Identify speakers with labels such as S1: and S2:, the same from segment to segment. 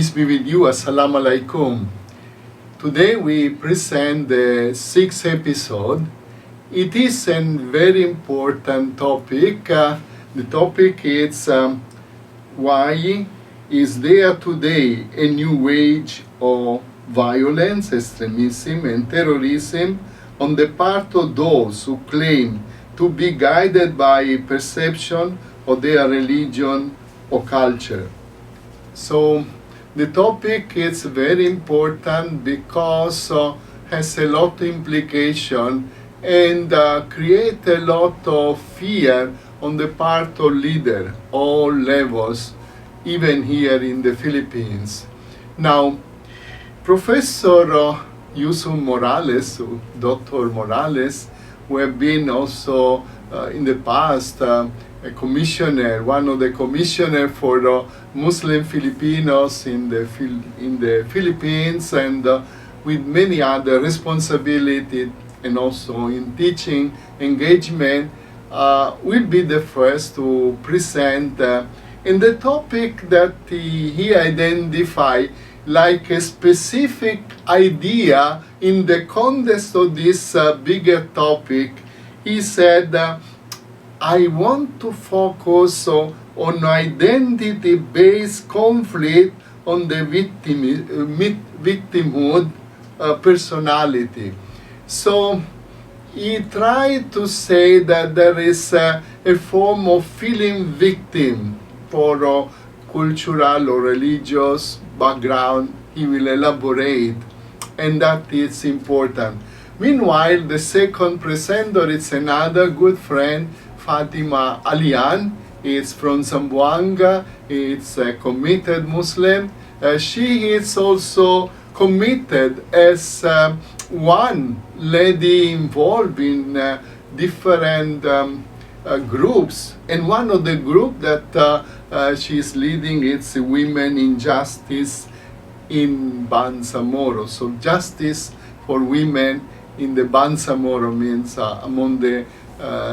S1: Peace be with you. Assalamu alaikum. Today we present the sixth episode. It is a very important topic. The topic is why is there today a new age of violence, extremism, and terrorism on the part of those who claim to be guided by perception of their religion or culture. So the topic is very important because has a lot of implication and create a lot of fear on the part of leader, all levels, even here in the Philippines. Now, Professor Yusuf Morales, Dr. Morales, who have been also in the past a commissioner, one of the commissioners for Muslim Filipinos in the Philippines, and with many other responsibilities, and also in teaching engagement, will be the first to present in the topic that he identified like a specific idea in the context of this bigger topic. He said, I want to focus on identity-based conflict on the victimhood personality. So he tried to say that there is a form of feeling victim for cultural or religious background. He will elaborate, and that is important. Meanwhile, the second presenter is another good friend, Fatima Alian. Is from Zamboanga. It's a committed Muslim. She is also committed as one lady involved in different groups, and one of the group that she is leading is Women in Justice in Bangsamoro. So justice for women in the Bangsamoro means among the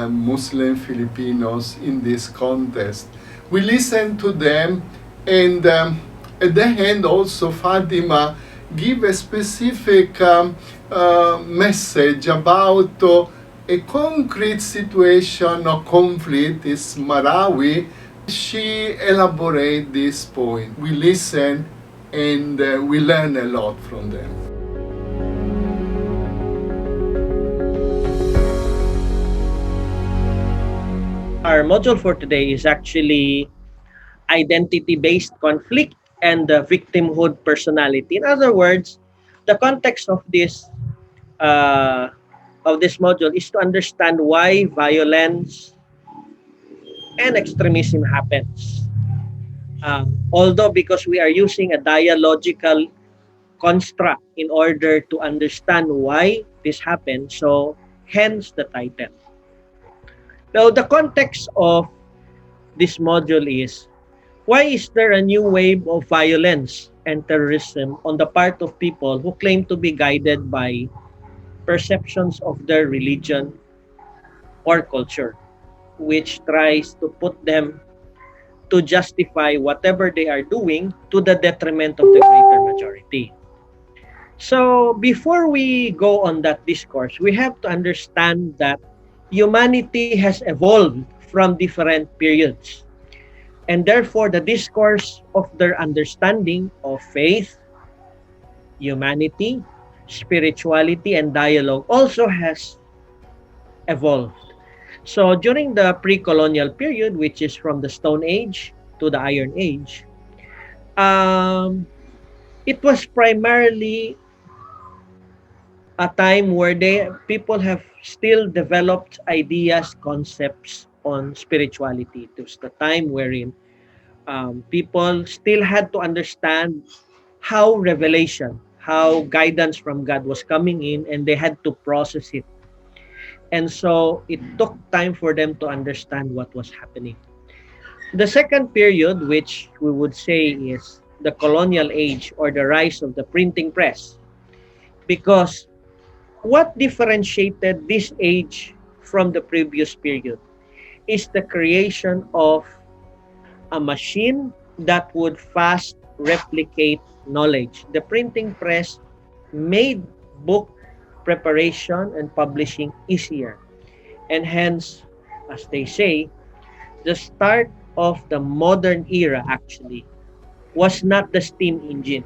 S1: Muslim Filipinos in this contest. We listen to them, and at the end also Fatima give a specific message about a concrete situation of conflict is Marawi. She elaborate this point. We listen and we learn a lot from them.
S2: Our module for today is actually identity-based conflict and the victimhood personality. In other words, the context of this module is to understand why violence and extremism happens. Although because we are using a dialogical construct in order to understand why this happens, so hence the title. Now, the context of this module is, why is there a new wave of violence and terrorism on the part of people who claim to be guided by perceptions of their religion or culture, which tries to put them to justify whatever they are doing to the detriment of the greater majority? So before we go on that discourse, we have to understand that humanity has evolved from different periods. And therefore, the discourse of their understanding of faith, humanity, spirituality, and dialogue also has evolved. So during the pre-colonial period, which is from the Stone Age to the Iron Age, it was primarily a time where people have still developed ideas, concepts on spirituality. It was the time wherein people still had to understand how revelation, how guidance from God was coming in, and they had to process it. And so it took time for them to understand what was happening. The second period, which we would say is the colonial age or the rise of the printing press, because what differentiated this age from the previous period is the creation of a machine that would fast replicate knowledge. The printing press made book preparation and publishing easier. And hence, as they say, the start of the modern era actually was not the steam engine.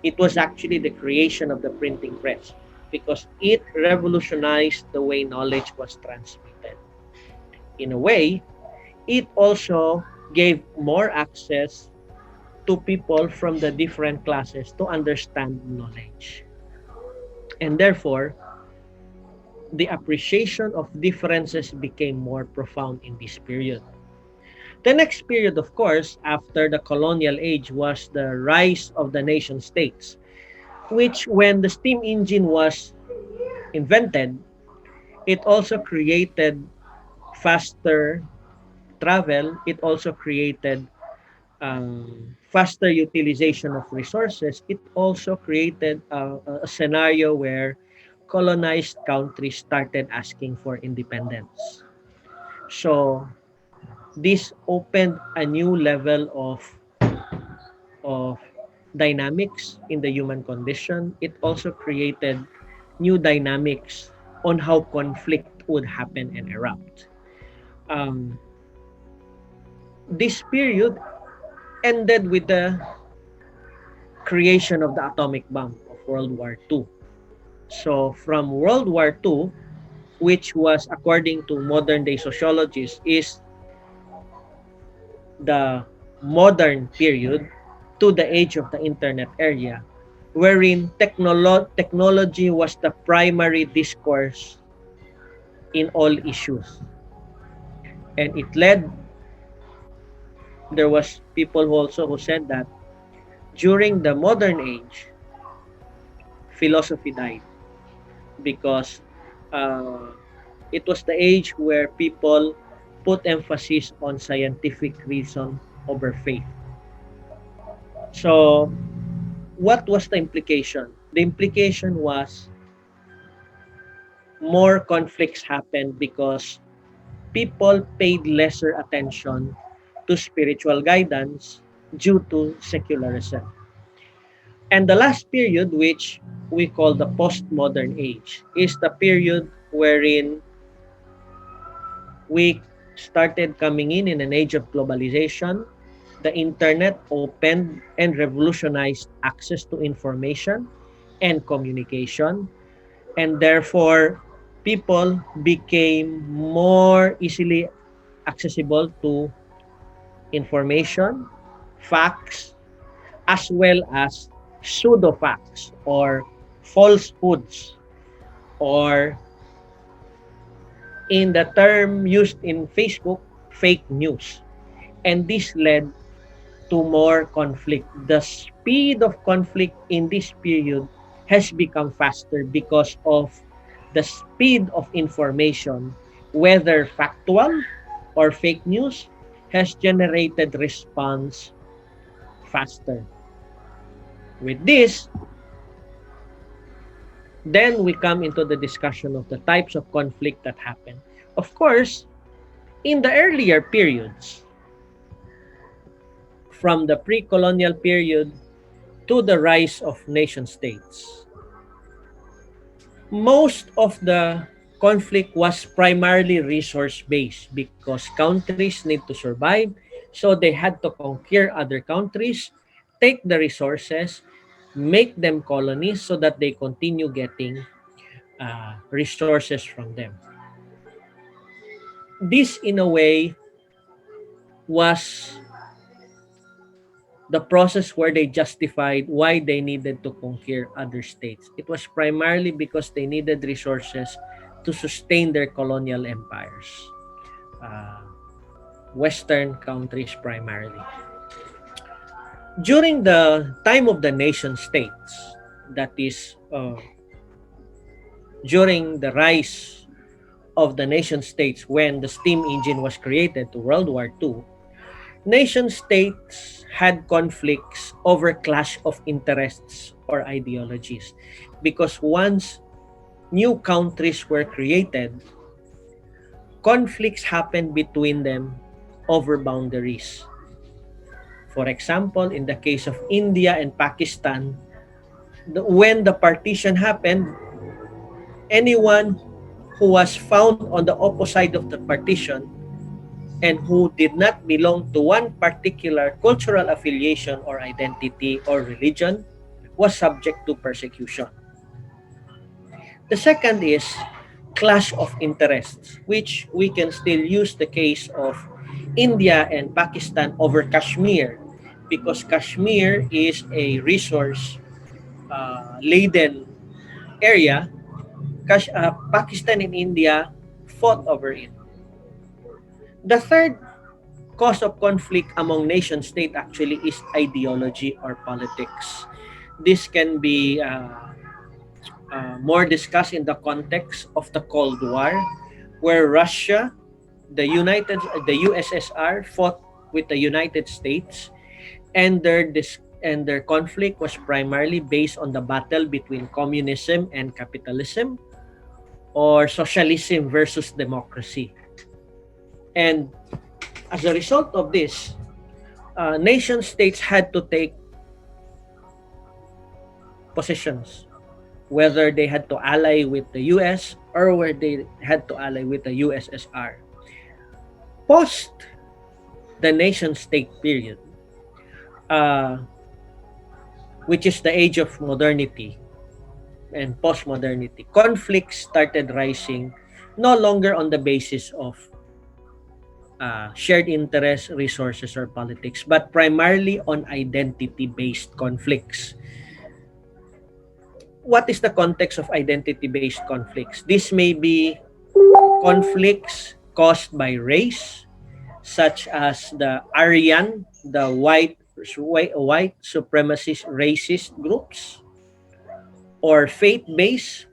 S2: It was actually the creation of the printing press because it revolutionized the way knowledge was transmitted. In a way, it also gave more access to people from the different classes to understand knowledge. And therefore, the appreciation of differences became more profound in this period. The next period, of course, after the colonial age was the rise of the nation states, which when the steam engine was invented, it also created faster travel, it also created faster utilization of resources, it also created a scenario where colonized countries started asking for independence. So this opened a new level of dynamics in the human condition. It also created new dynamics on how conflict would happen and erupt. Um, this period ended with the creation of the atomic bomb of World War II. So from World War II, which was according to modern day sociologists is the modern period to the age of the internet area, wherein technology was the primary discourse in all issues. And it led, there was people who also who said that during the modern age, philosophy died because uh, it was the age where people put emphasis on scientific reason over faith. So, what was the implication? The implication was more conflicts happened because people paid lesser attention to spiritual guidance due to secularism. And the last period, which we call the postmodern age, is the period wherein we started coming in an age of globalization. The internet opened and revolutionized access to information and communication, and therefore people became more easily accessible to information, facts, as well as pseudo facts or falsehoods, or in the term used in Facebook, fake news. And this led to more conflict. The speed of conflict in this period has become faster because of the speed of information, whether factual or fake news, has generated response faster. With this, then we come into the discussion of the types of conflict that happen. Of course, in the earlier periods, from the pre-colonial period to the rise of nation states, most of the conflict was primarily resource-based because countries need to survive, so they had to conquer other countries, take the resources, make them colonies so that they continue getting resources from them. This, in a way, was the process where they justified why they needed to conquer other states. It was primarily because they needed resources to sustain their colonial empires, uh, Western countries primarily. During the time of the nation states, that is, during the rise of the nation states when the steam engine was created to World War II, nation states had conflicts over clash of interests or ideologies because once new countries were created, conflicts happened between them over boundaries. For example, in the case of India and Pakistan, when the partition happened, anyone who was found on the opposite of the partition and who did not belong to one particular cultural affiliation or identity or religion was subject to persecution. The second is clash of interests, which we can still use the case of India and Pakistan over Kashmir, because Kashmir is a resource laden area. Pakistan and India fought over it. The third cause of conflict among nation state actually is ideology or politics. This can be more discussed in the context of the Cold War, where Russia, the USSR fought with the United States, and their conflict was primarily based on the battle between communism and capitalism, or socialism versus democracy. And as a result of this, nation states had to take positions, whether they had to ally with the US or where they had to ally with the USSR. Post the nation state period, uh, which is the age of modernity and post-modernity, conflicts started rising no longer on the basis of shared interests, resources, or politics, but primarily on identity-based conflicts. What is the context of identity-based conflicts? This may be conflicts caused by race, such as the Aryan, the white supremacist racist groups, or faith-based,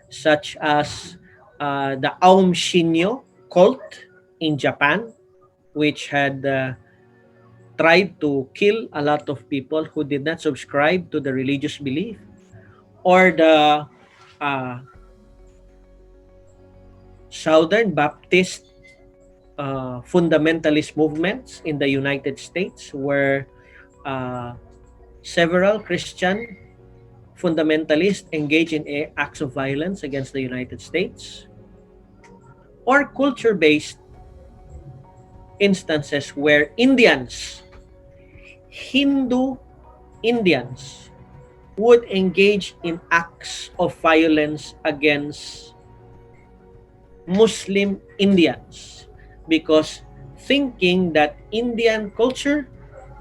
S2: such as the Aum Shinryo cult in Japan, which had tried to kill a lot of people who did not subscribe to the religious belief, or the uh, Southern Baptist fundamentalist movements in the United States, where uh, several Christian fundamentalists engage in acts of violence against the United States, or culture-based instances where Hindu Indians, would engage in acts of violence against Muslim Indians, because thinking that Indian culture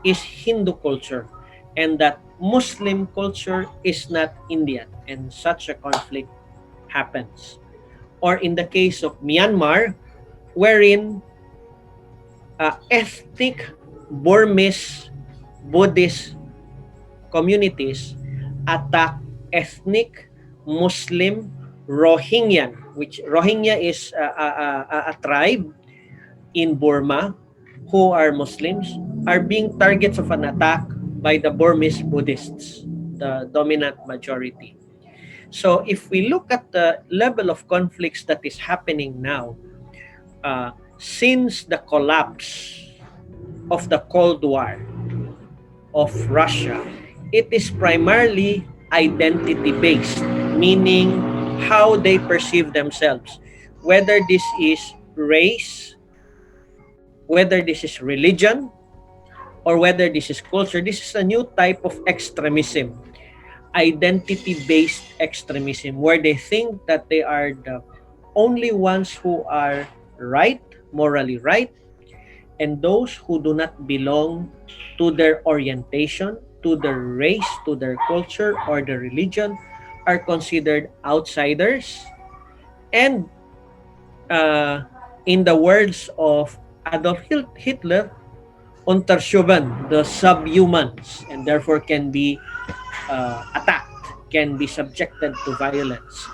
S2: is Hindu culture and that Muslim culture is not Indian, and such a conflict happens. Or in the case of Myanmar, wherein ethnic Burmese Buddhist communities attack ethnic Muslim Rohingya, which Rohingya is a tribe in Burma who are Muslims, are being targets of an attack by the Burmese Buddhists, the dominant majority. So if we look at the level of conflicts that is happening now, since the collapse of the Cold War of Russia, it is primarily identity-based, meaning how they perceive themselves, whether this is race, whether this is religion, or whether this is culture. This is a new type of extremism, identity-based extremism, where they think that they are the only ones who are right, morally right, and those who do not belong to their orientation, to their race, to their culture, or their religion are considered outsiders. And in the words of Adolf Hitler, Unterschuben, the subhumans, and therefore can be attacked, can be subjected to violence.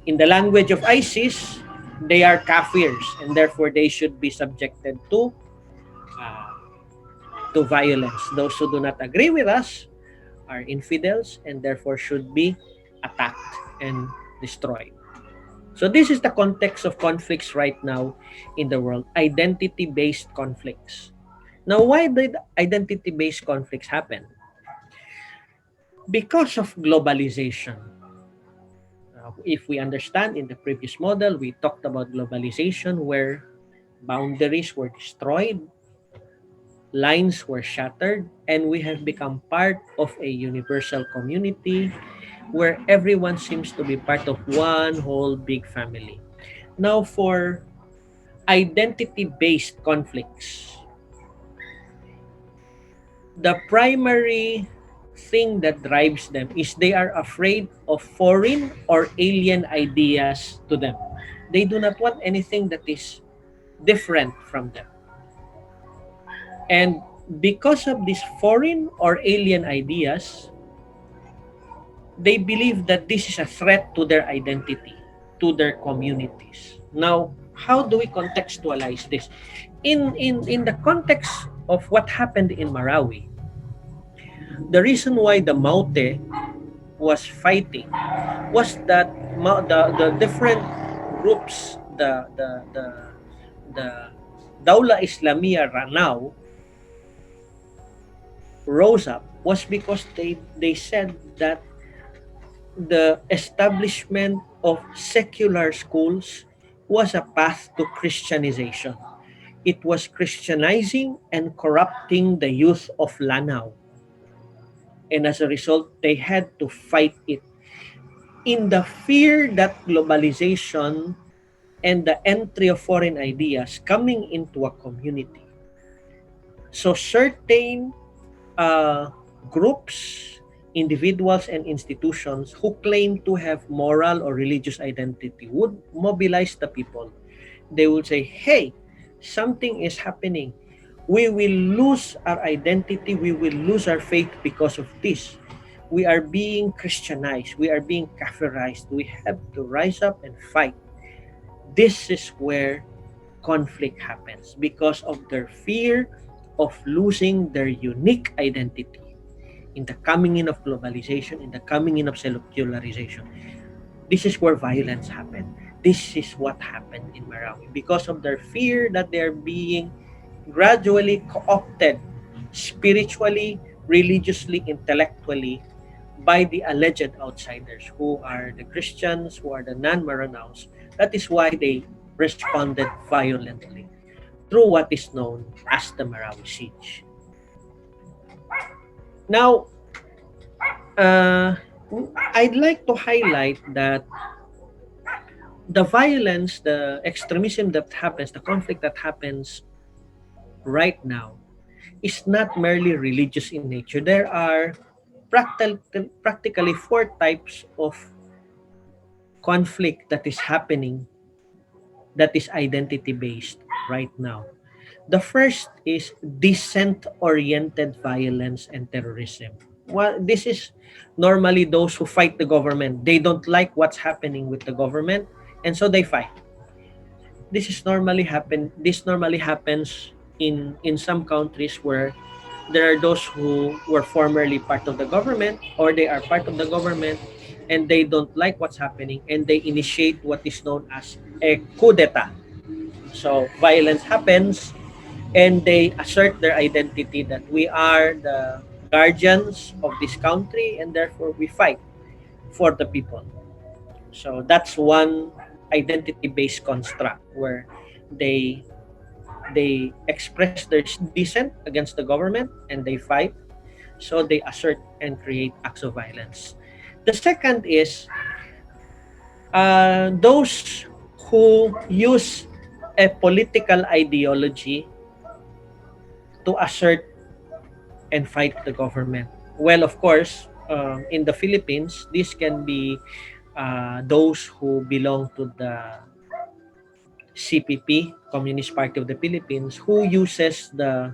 S2: In the language of ISIS, they are kafirs, and therefore they should be subjected uh, to violence. Those who do not agree with us are infidels and therefore should be attacked and destroyed. So this is the context of conflicts right now in the world, identity-based conflicts. Now, why did identity-based conflicts happen? Because of globalization. If we understand in the previous model, we talked about globalization where boundaries were destroyed, lines were shattered, and we have become part of a universal community where everyone seems to be part of one whole big family. Now, for identity based conflicts, the primary thing that drives them is they are afraid of foreign or alien ideas to them. They do not want anything that is different from them. And because of these foreign or alien ideas, they believe that this is a threat to their identity, to their communities. Now, how do we contextualize this? In the context of what happened in Marawi, the reason why the Maute was fighting was that the different groups, the Daula Islamia now rose up was because they said that the establishment of secular schools was a path to Christianization. It was Christianizing and corrupting the youth of Lanao. And as a result, they had to fight it in the fear that globalization and the entry of foreign ideas coming into a community. So certain groups, individuals, and institutions who claim to have moral or religious identity would mobilize the people. They would say, hey, something is happening. We will lose our identity. We will lose our faith because of this. We are being Christianized. We are being Kafirized. We have to rise up and fight. This is where conflict happens because of their fear of losing their unique identity in the coming in of globalization, in the coming in of secularization. This is where violence happened. This is what happened in Marawi because of their fear that they're being gradually co-opted spiritually, religiously, intellectually by the alleged outsiders who are the Christians, who are the non-Maranaos. That is why they responded violently through what is known as the Marawi Siege. Now, uh, I'd like to highlight that the violence, the extremism that happens, the conflict that happens right now is not merely religious in nature. There are practically four types of conflict that is happening that is identity based right now. The first is dissent oriented violence and terrorism. Well, this is normally those who fight the government. They don't like what's happening with the government, and so they fight. This normally happens in some countries where there are those who were formerly part of the government or they are part of the government and they don't like what's happening and they initiate what is known as a coup d'etat. So violence happens and they assert their identity that we are the guardians of this country and therefore we fight for the people. So that's one identity based construct where they they express their dissent against the government and they fight, so they assert and create acts of violence. The second is those who use a political ideology to assert and fight the government. Well, of course, in the Philippines, this can be those who belong to the CPP, Communist Party of the Philippines, who uses the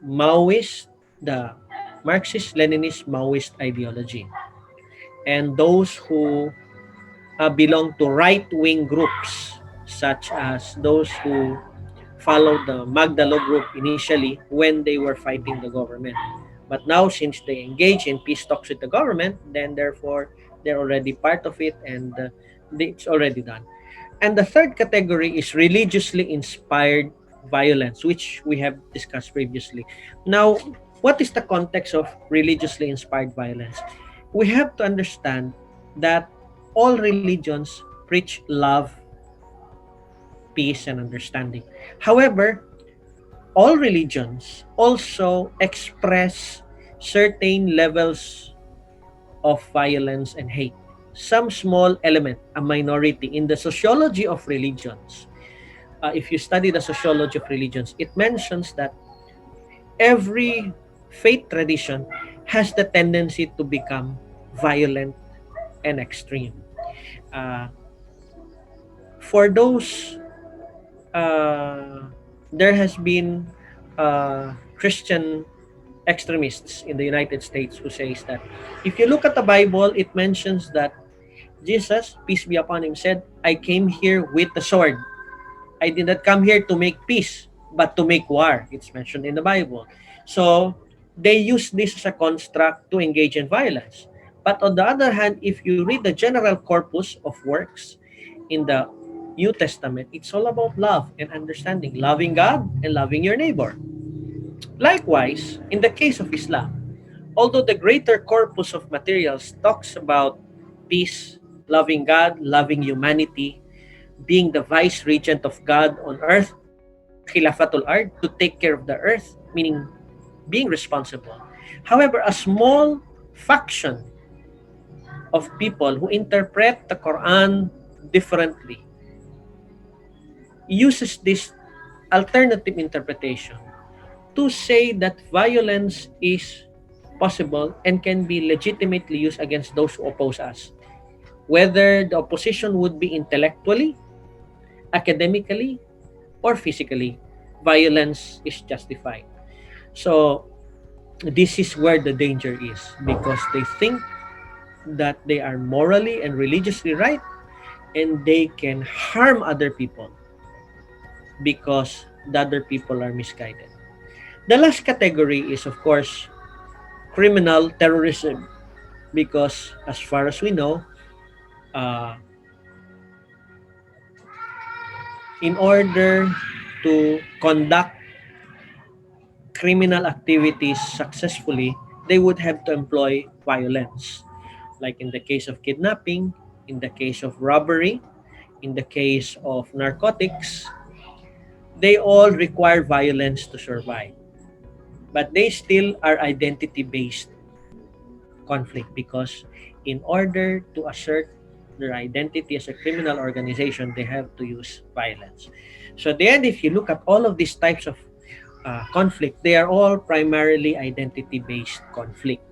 S2: Maoist, the Marxist-Leninist Maoist ideology. And those who belong to right-wing groups, such as those who followed the Magdalo group initially when they were fighting the government. But now, since they engage in peace talks with the government, then therefore they're already part of it and it's already done. And the third category is religiously inspired violence, which we have discussed previously. Now, what is the context of religiously inspired violence? We have to understand that all religions preach love, peace, and understanding. However, all religions also express certain levels of violence and hate. Some small element, a minority in the sociology of religions. If you study the sociology of religions, it mentions that every faith tradition has the tendency to become violent and extreme. Uh, for those, there has been Christian extremists in the United States who says that if you look at the Bible, it mentions that Jesus, peace be upon him, said, I came here with the sword. I did not come here to make peace, but to make war. It's mentioned in the Bible. So they use this as a construct to engage in violence. But on the other hand, if you read the general corpus of works in the New Testament, it's all about love and understanding, loving God and loving your neighbor. Likewise, in the case of Islam, although the greater corpus of materials talks about peace, loving God, loving humanity, being the vice regent of God on earth, Khilafatul Ard, to take care of the earth, meaning being responsible. However, a small faction of people who interpret the Quran differently uses this alternative interpretation to say that violence is possible and can be legitimately used against those who oppose us. Whether the opposition would be intellectually, academically, or physically, violence is justified. So, this is where the danger is because they think that they are morally and religiously right and they can harm other people because the other people are misguided. The last category is, of course, criminal terrorism because, as far as we know, uh, in order to conduct criminal activities successfully, they would have to employ violence. Like in the case of kidnapping, in the case of robbery, in the case of narcotics, they all require violence to survive. But they still are identity based conflict because in order to assert their identity as a criminal organization, they have to use violence. So, at the end, if you look at all of these types of conflict, they are all primarily identity based conflict,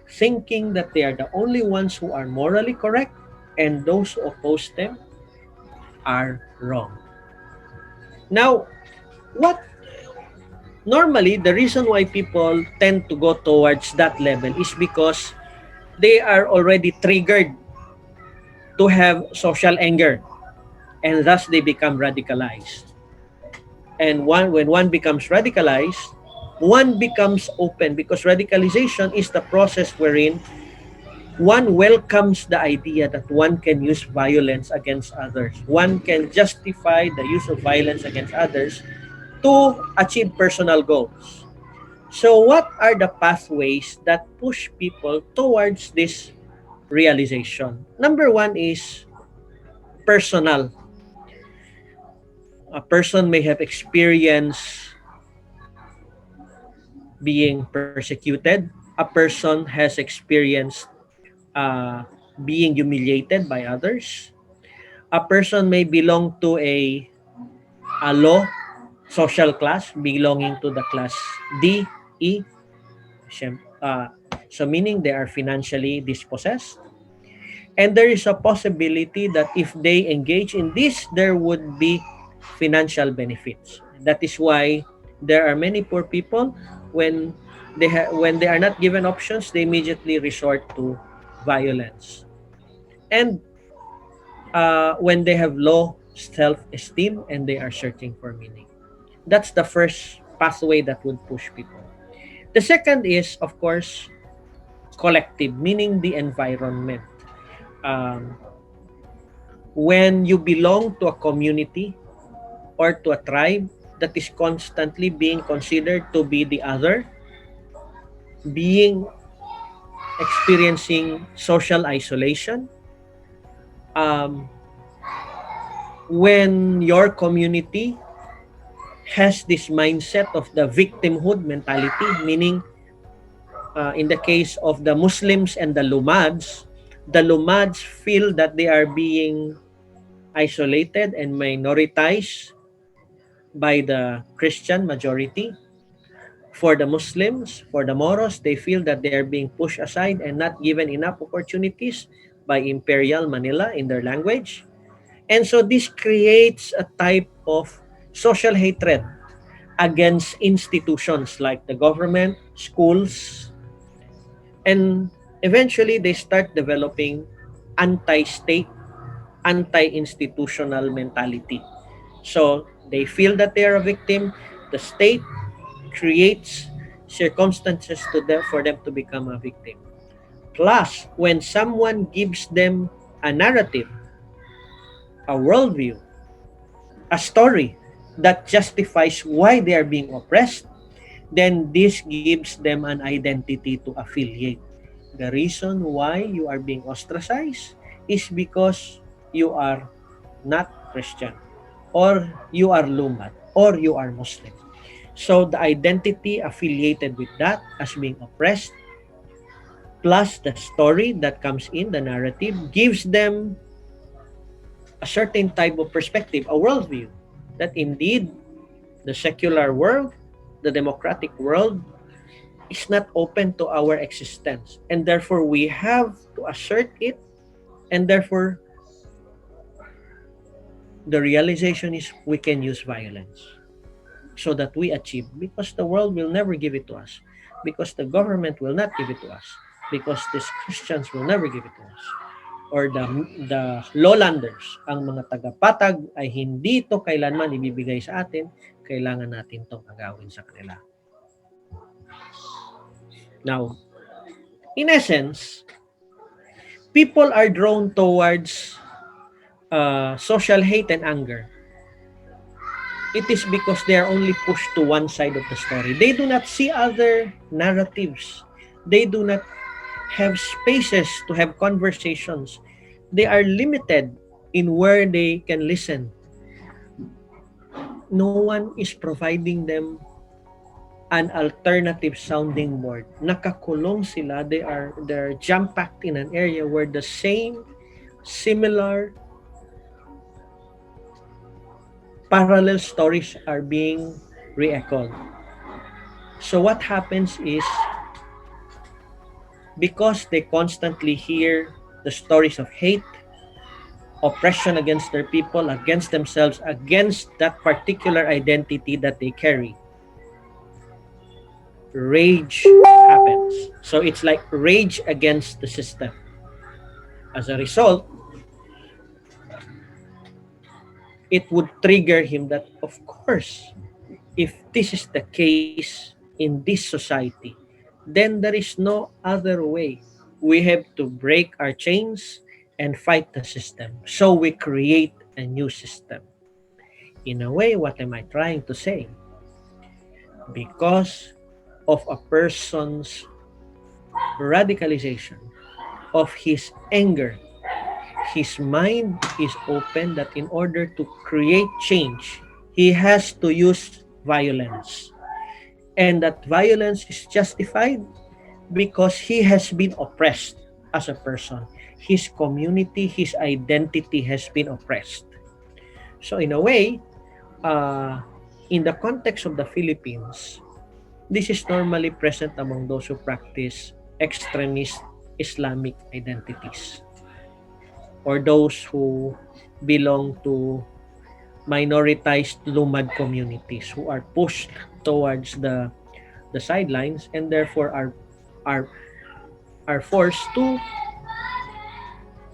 S2: thinking that they are the only ones who are morally correct and those who oppose them are wrong. Now, what normally the reason why people tend to go towards that level is because they are already triggered to have social anger and thus they become radicalized. And when one becomes radicalized, one becomes open because radicalization is the process wherein one welcomes the idea that one can use violence against others. One can justify the use of violence against others to achieve personal goals. So, what are the pathways that push people towards this realization? Number one is personal. A person may have experienced being persecuted. A person has experienced uh, being humiliated by others. A person may belong to a low social class, belonging to the class D, E, uh, so meaning they are financially dispossessed. And there is a possibility that if they engage in this, there would be financial benefits. That is why there are many poor people when when they are not given options, they immediately resort to violence. And when they have low self-esteem and they are searching for meaning. That's the first pathway that would push people. The second is, of course, collective, meaning the environment. Um, when you belong to a community or to a tribe, that is constantly being considered to be the other, being experiencing social isolation. Um, when your community has this mindset of the victimhood mentality, meaning in the case of the Muslims and the Lumads feel that they are being isolated and minoritized by the Christian majority. For the Muslims, for the Moros, they feel that they are being pushed aside and not given enough opportunities by Imperial Manila in their language. And so this creates a type of social hatred against institutions like the government, schools, and eventually they start developing anti-state, anti-institutional mentality. So they feel that they are a victim. The state creates circumstances to them for them to become a victim. Plus, when someone gives them a narrative, a worldview, a story that justifies why they are being oppressed, then this gives them an identity to affiliate. The reason why you are being ostracized is because you are not Christian, or you are Lumad, or you are Muslim. So the identity affiliated with that as being oppressed, plus the story that comes in, the narrative, gives them a certain type of perspective, a worldview, that indeed the secular world, the democratic world, is not open to our existence. And therefore, we have to assert it. And therefore, the realization is we can use violence so that we achieve, because the world will never give it to us, because the government will not give it to us, because these Christians will never give it to us, or the lowlanders, ang mga tagapatag ay hindi to kailanman ibibigay sa atin, kailangan natin tong agawin sa kanila. Now, in essence, people are drawn towards social hate and anger. It is because they are only pushed to one side of the story. They do not see other narratives. They do not have spaces to have conversations. They are limited in where they can listen. No one is providing them an alternative sounding board. Nakakulong sila. They're jam-packed in an area where the same similar parallel stories are being re-echoed. So what happens is, because they constantly hear the stories of hate, oppression against their people, against themselves, against that particular identity that they carry, rage happens. So it's like rage against the system. As a result, it would trigger him that, of course, if this is the case in this society, then there is no other way. We have to break our chains and fight the system. So we create a new system. In a way, what am I trying to say? Because of a person's radicalization, of his anger, his mind is open that in order to create change, he has to use violence. And that violence is justified because he has been oppressed as a person. His community, his identity has been oppressed. So in a way, uh, in the context of the Philippines, this is normally present among those who practice extremist Islamic identities, or those who belong to minoritized Lumad communities who are pushed towards the sidelines, and therefore are are forced to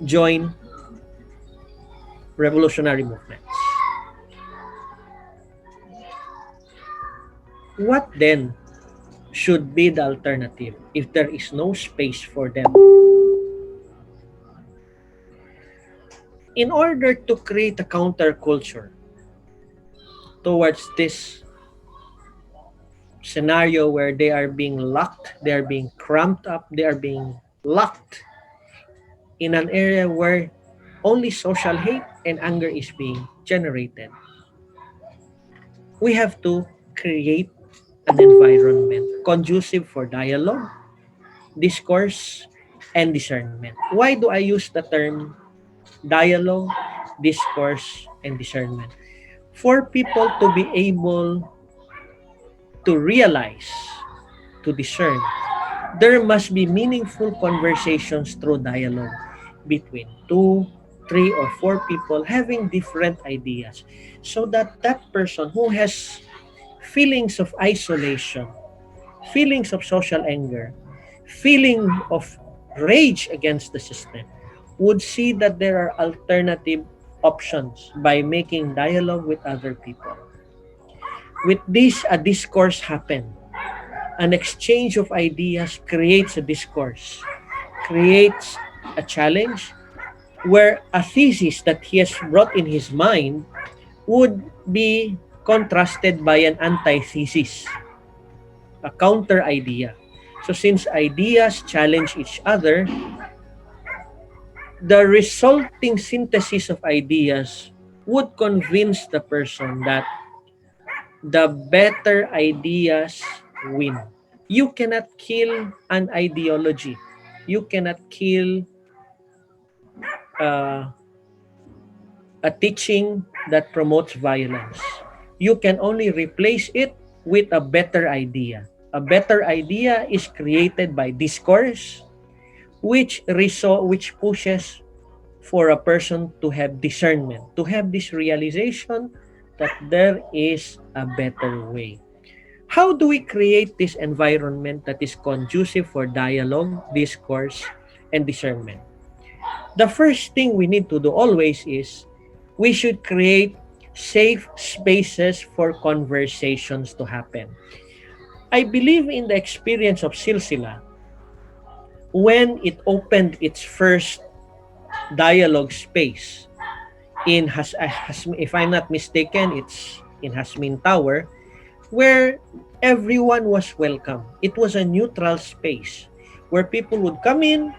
S2: join revolutionary movements. What then should be the alternative if there is no space for them? In order to create a counterculture, towards this scenario where they are being locked, they are being cramped up, they are being locked in an area where only social hate and anger is being generated. We have to create an environment conducive for dialogue, discourse, and discernment. Why do I use the term dialogue, discourse, and discernment? For people to be able to realize, to discern, there must be meaningful conversations through dialogue between two, three, or four people having different ideas, so that that person who has feelings of isolation, feelings of social anger, feeling of rage against the system would see that there are alternative options by making dialogue with other people. With this, a discourse happen. An exchange of ideas creates a discourse, creates a challenge where a thesis that he has brought in his mind would be contrasted by an antithesis, a counter idea. So since ideas challenge each other, the resulting synthesis of ideas would convince the person that the better ideas win. You cannot kill an ideology. You cannot kill uh, a teaching that promotes violence. You can only replace it with a better idea. A better idea is created by discourse, which pushes for a person to have discernment, to have this realization that there is a better way. How do we create this environment that is conducive for dialogue, discourse, and discernment? The first thing we need to do always is we should create safe spaces for conversations to happen. I believe in the experience of Silsila when it opened its first dialogue space in if I'm not mistaken, it's in Hasmin Tower, where everyone was welcome. It was a neutral space where people would come in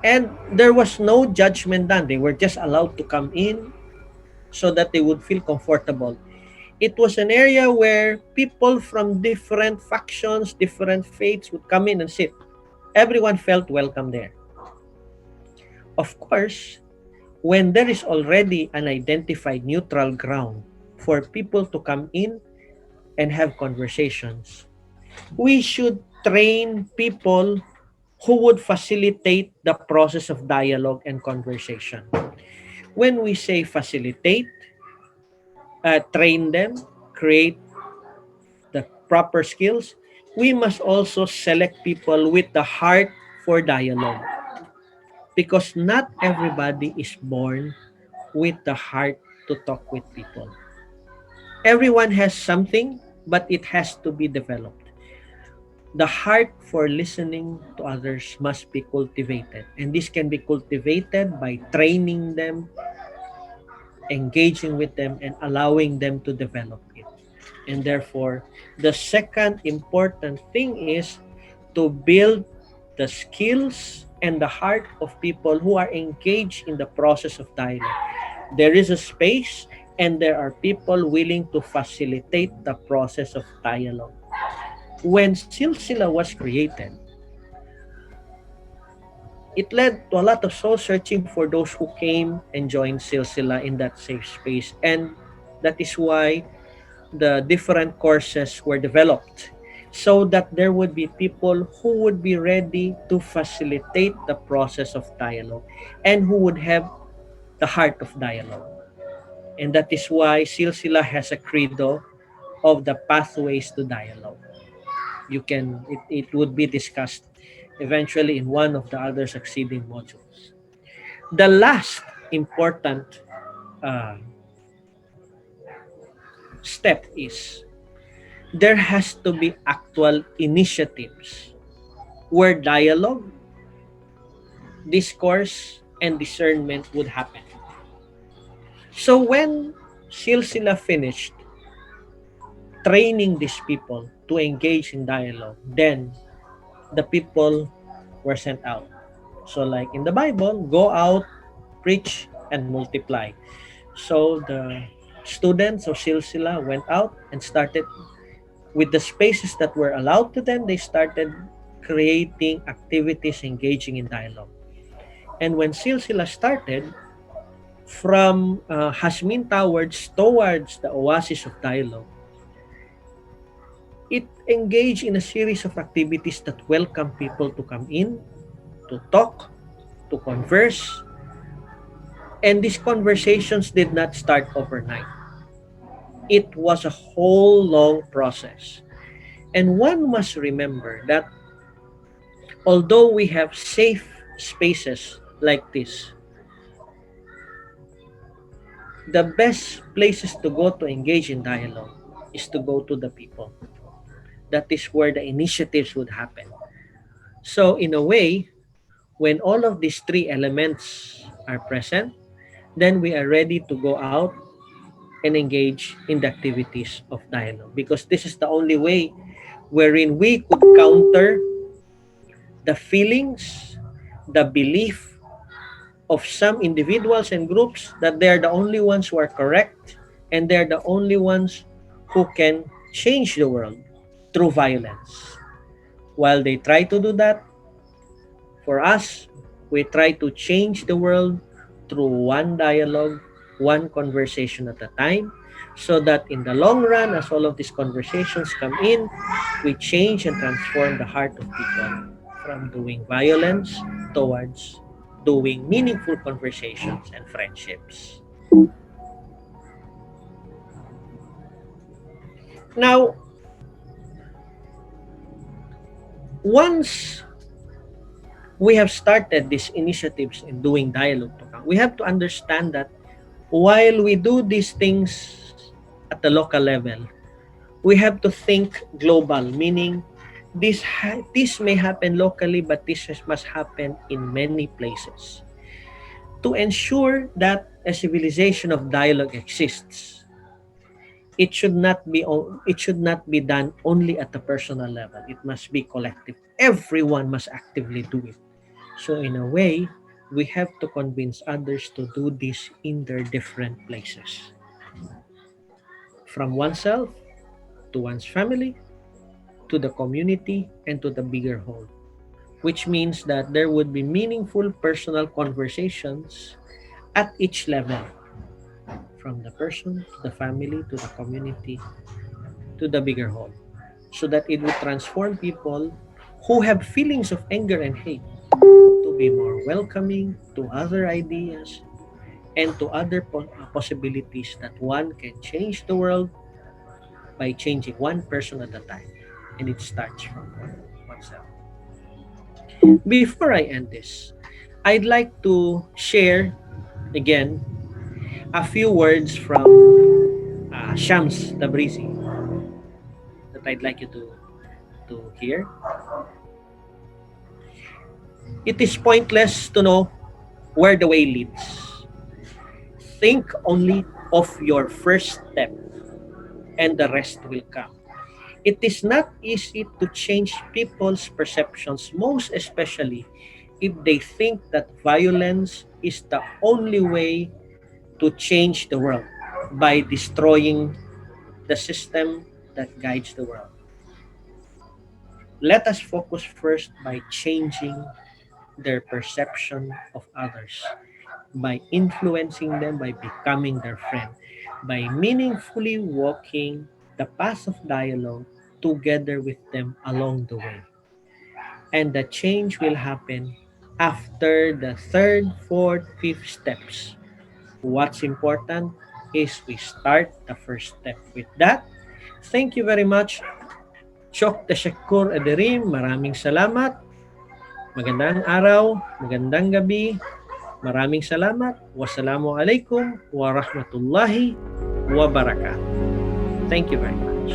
S2: and there was no judgment done. They were just allowed to come in so that they would feel comfortable. It was an area where people from different factions, different faiths would come in and sit. Everyone felt welcome there. Of course, when there is already an identified neutral ground for people to come in and have conversations, we should train people who would facilitate the process of dialogue and conversation. When we say facilitate, train them, create the proper skills, we must also select people with the heart for dialogue, because not everybody is born with the heart to talk with people. Everyone has something, but it has to be developed. The heart for listening to others must be cultivated, and this can be cultivated by training them, engaging with them, and allowing them to develop it. And therefore, the second important thing is to build the skills and the heart of people who are engaged in the process of dialogue. There is a space and there are people willing to facilitate the process of dialogue. When Silsila was created, it led to a lot of soul searching for those who came and joined Silsila in that safe space. And that is why the different courses were developed, so that there would be people who would be ready to facilitate the process of dialogue and who would have the heart of dialogue. And that is why Silsila has a credo of the pathways to dialogue. It would be discussed eventually in one of the other succeeding modules. The last important uh, step is there has to be actual initiatives where dialogue, discourse, and discernment would happen. So when Silsila finished, training these people to engage in dialogue, then the people were sent out. So like in the Bible, go out, preach, and multiply. So the students of Silsila went out and started with the spaces that were allowed to them. They started creating activities engaging in dialogue. And when Silsila started, from Hasmin towards the oasis of dialogue, it engaged in a series of activities that welcome people to come in, to talk, to converse. And these conversations did not start overnight. It was a whole long process. And one must remember that although we have safe spaces like this, the best places to go to engage in dialogue is to go to the people. That is where the initiatives would happen. So, in a way, when all of these three elements are present, then we are ready to go out and engage in the activities of dialogue, because this is the only way wherein we could counter the feelings, the belief of some individuals and groups that they are the only ones who are correct and they're the only ones who can change the world through violence. While they try to do that, for us, we try to change the world through one dialogue, one conversation at a time, so that in the long run, as all of these conversations come in, we change and transform the heart of people from doing violence towards doing meaningful conversations and friendships. Now, once we have started these initiatives in doing dialogue, we have to understand that while we do these things at the local level, we have to think global, meaning this may happen locally, but must happen in many places. To ensure that a civilization of dialogue exists, it should not be done only at the personal level. It must be collective. Everyone must actively do it. So in a way, we have to convince others to do this in their different places. From oneself to one's family, to the community, and to the bigger whole. Which means that there would be meaningful personal conversations at each level, from the person to the family to the community to the bigger whole, so that it would transform people who have feelings of anger and hate to be more welcoming to other ideas and to other possibilities, that one can change the world by changing one person at a time. And it starts from oneself. Before I end this, I'd like to share again a few words from Shams Tabrizi that I'd like you to hear. It is pointless to know where the way leads. Think only of your first step, and the rest will come. It is not easy to change people's perceptions, most especially if they think that violence is the only way to change the world, by destroying the system that guides the world. Let us focus first by changing their perception of others, by influencing them, by becoming their friend, by meaningfully walking the path of dialogue together with them along the way. And the change will happen after the third, fourth, fifth steps. What's important is we start the first step. With that, thank you very much. Chok Tashakur Ederim, maraming salamat. Magandang araw, magandang gabi. Maraming salamat. Wassalamualaikum warahmatullahi wabarakatuh. Thank you very much.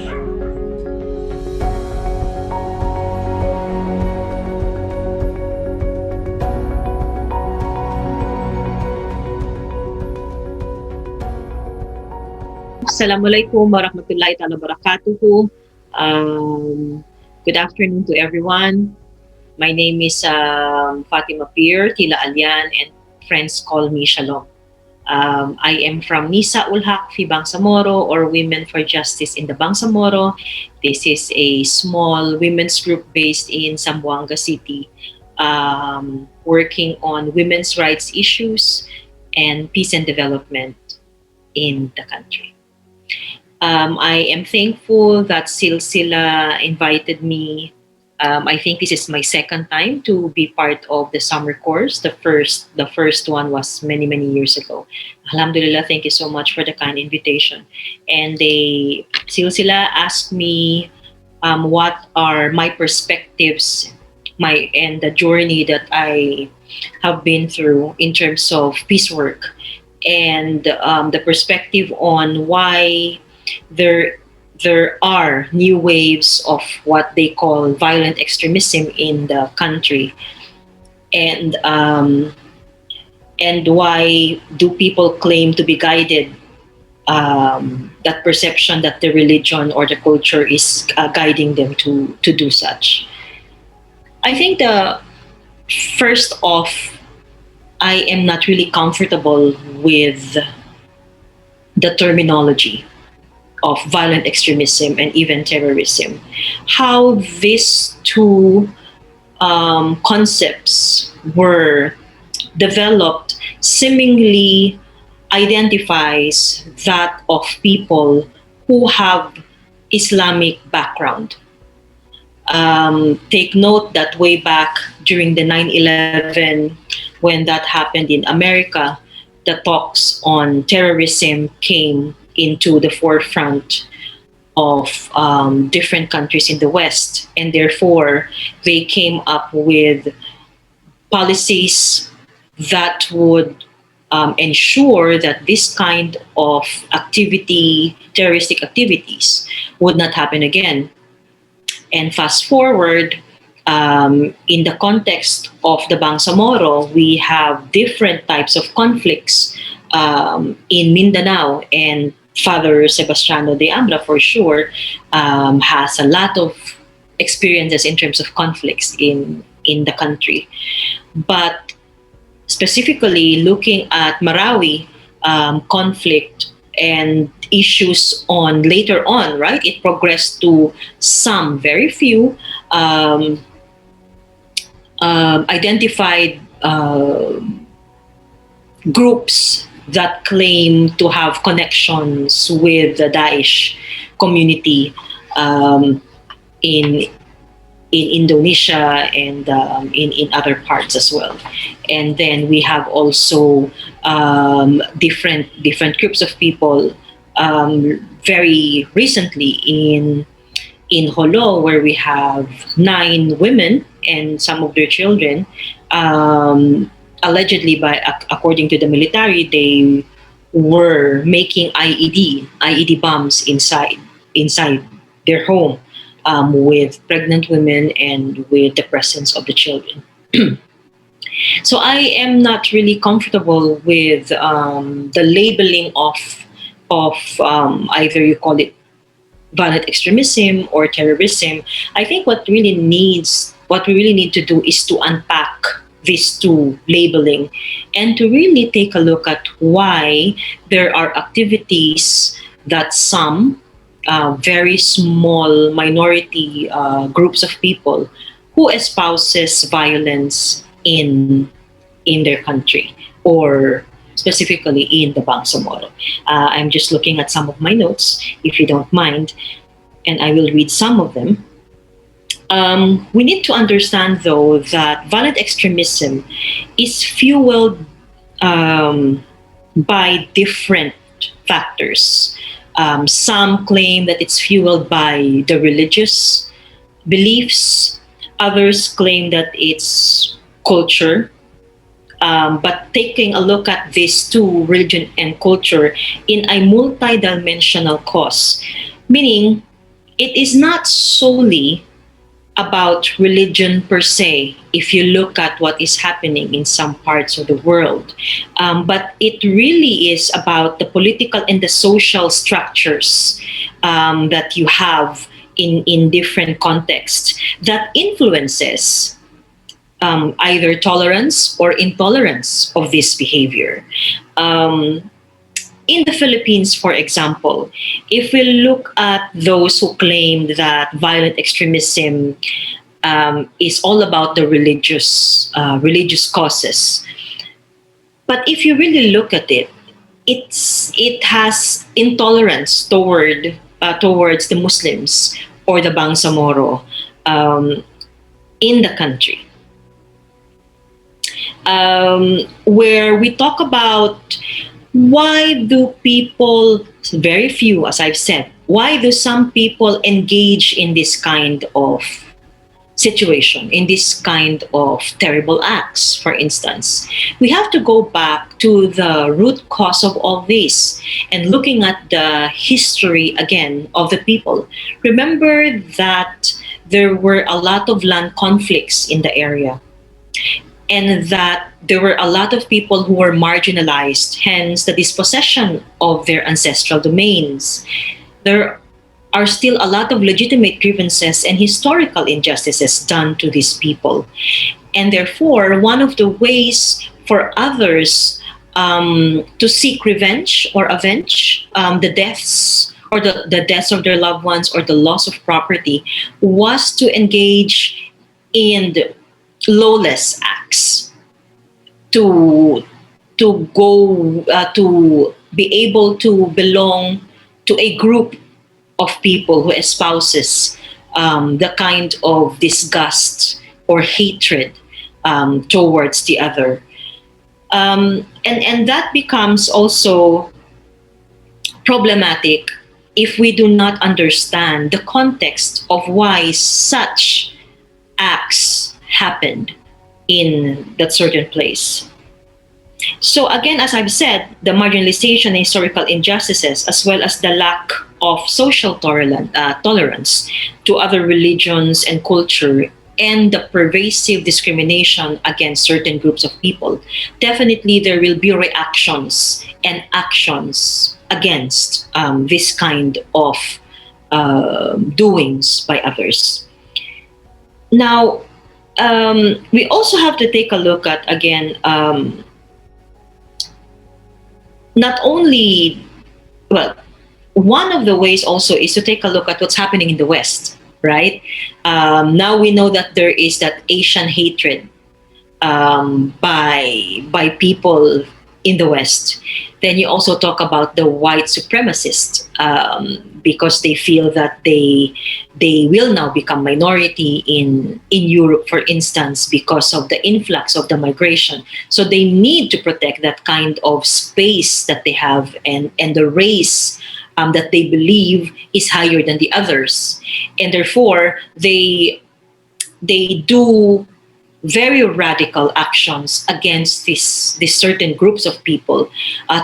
S3: Assalamualaikum warahmatullahi taala wabarakatuh. Um, Good afternoon to everyone. My name is Fatima Pir, Tila Alyan, and friends call me Shalom. I am from Nisa Ulhak Fi Bangsamoro, or Women for Justice in the Bangsamoro. This is a small women's group based in Zamboanga City, working on women's rights issues and peace and development in the country. I am thankful that Silsila invited me. I think this is my second time to be part of the summer course. The first one was many years ago. Alhamdulillah, thank you so much for the kind invitation. And Silsila asked me what are my perspectives, my and the journey that I have been through in terms of peace work, and the perspective on why there there are new waves of what they call violent extremism in the country, and why do people claim to be guided, that perception that the religion or the culture is guiding them to do such. I think the first off, I am not really comfortable with the terminology of violent extremism and even terrorism. How these two concepts were developed seemingly identifies that of people who have Islamic background. Take note that way back during the 9/11, when that happened in America, the talks on terrorism came into the forefront of different countries in the West, and therefore they came up with policies that would ensure that this kind of activity, terroristic activities, would not happen again. And fast forward, in the context of the Bangsamoro, we have different types of conflicts in Mindanao, and Father Sebastiano de Ambra, for sure, has a lot of experiences in terms of conflicts in the country. But specifically looking at Marawi conflict and issues on later on, right? It progressed to some very few identified groups that claim to have connections with the Daesh community um, in Indonesia and in other parts as well. And then we have also different groups of people. Very recently in Holo, where we have 9 women and some of their children, allegedly according to the military, they were making IED bombs inside their home, with pregnant women and with the presence of the children. So I am not really comfortable with the labeling of either you call it violent extremism or terrorism. I think what we really need to do is to unpack these two labeling, and to really take a look at why there are activities that some very small minority groups of people who espouses violence in their country, or specifically in the Bangsamoro. I'm just looking at some of my notes, if you don't mind, and I will read some of them. We need to understand, though, that violent extremism is fueled by different factors. Some claim that it's fueled by the religious beliefs, others claim that it's culture. But taking a look at these two, religion and culture, in a multidimensional cause, meaning it is not solely about religion per se, if you look at what is happening in some parts of the world. But it really is about the political and the social structures that you have in different contexts that influences either tolerance or intolerance of this behavior. Um, in the Philippines, for example, if we look at those who claim that violent extremism is all about the religious causes, but if you really look at it, it has intolerance towards the Muslims or the Bangsamoro um, in the country, where we talk about why do people, very few, as I've said, why do some people engage in this kind of situation, in this kind of terrible acts, for instance? We have to go back to the root cause of all this and looking at the history again of the people. Remember that there were a lot of land conflicts in the area, and that there were a lot of people who were marginalized, hence the dispossession of their ancestral domains. There are still a lot of legitimate grievances and historical injustices done to these people. And therefore, one of the ways for others to seek revenge or avenge the deaths or the deaths of their loved ones or the loss of property was to engage in lawless acts, to go to be able to belong to a group of people who espouses the kind of disgust or hatred towards the other, and that becomes also problematic if we do not understand the context of why such acts happened in that certain place. So again, as I've said, the marginalization and historical injustices, as well as the lack of social tolerance to other religions and culture, and the pervasive discrimination against certain groups of people, definitely there will be reactions and actions against this kind of doings by others. Now, we also have to take a look at, again, not only, well, one of the ways also is to take a look at what's happening in the West, right? Now we know that there is that Asian hatred by people in the West. Then you also talk about the white supremacists, because they feel that they will now become minority in Europe, for instance, because of the influx of the migration. So they need to protect that kind of space that they have, and the race that they believe is higher than the others, and therefore they do very radical actions against these certain groups of people,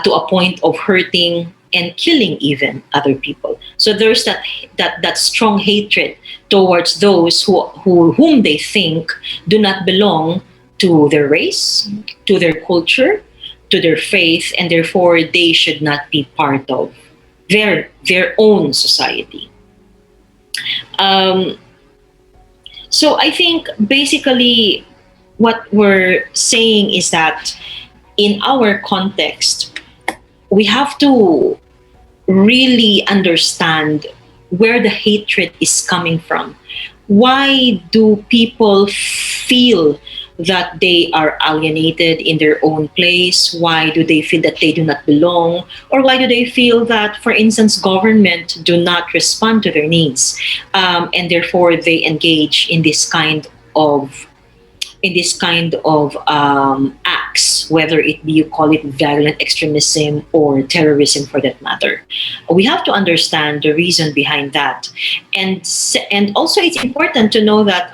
S3: to a point of hurting and killing even other people. So there's that strong hatred towards those whom they think do not belong to their race, to their culture, to their faith, and therefore they should not be part of their own society. Um, so I think basically what we're saying is that in our context, we have to really understand where the hatred is coming from. Why do people feel that they are alienated in their own place? Why do they feel that they do not belong? Or why do they feel that, for instance, government do not respond to their needs, and therefore they engage in this kind of acts, whether it be, you call it violent extremism or terrorism for that matter? We have to understand the reason behind that, and also it's important to know that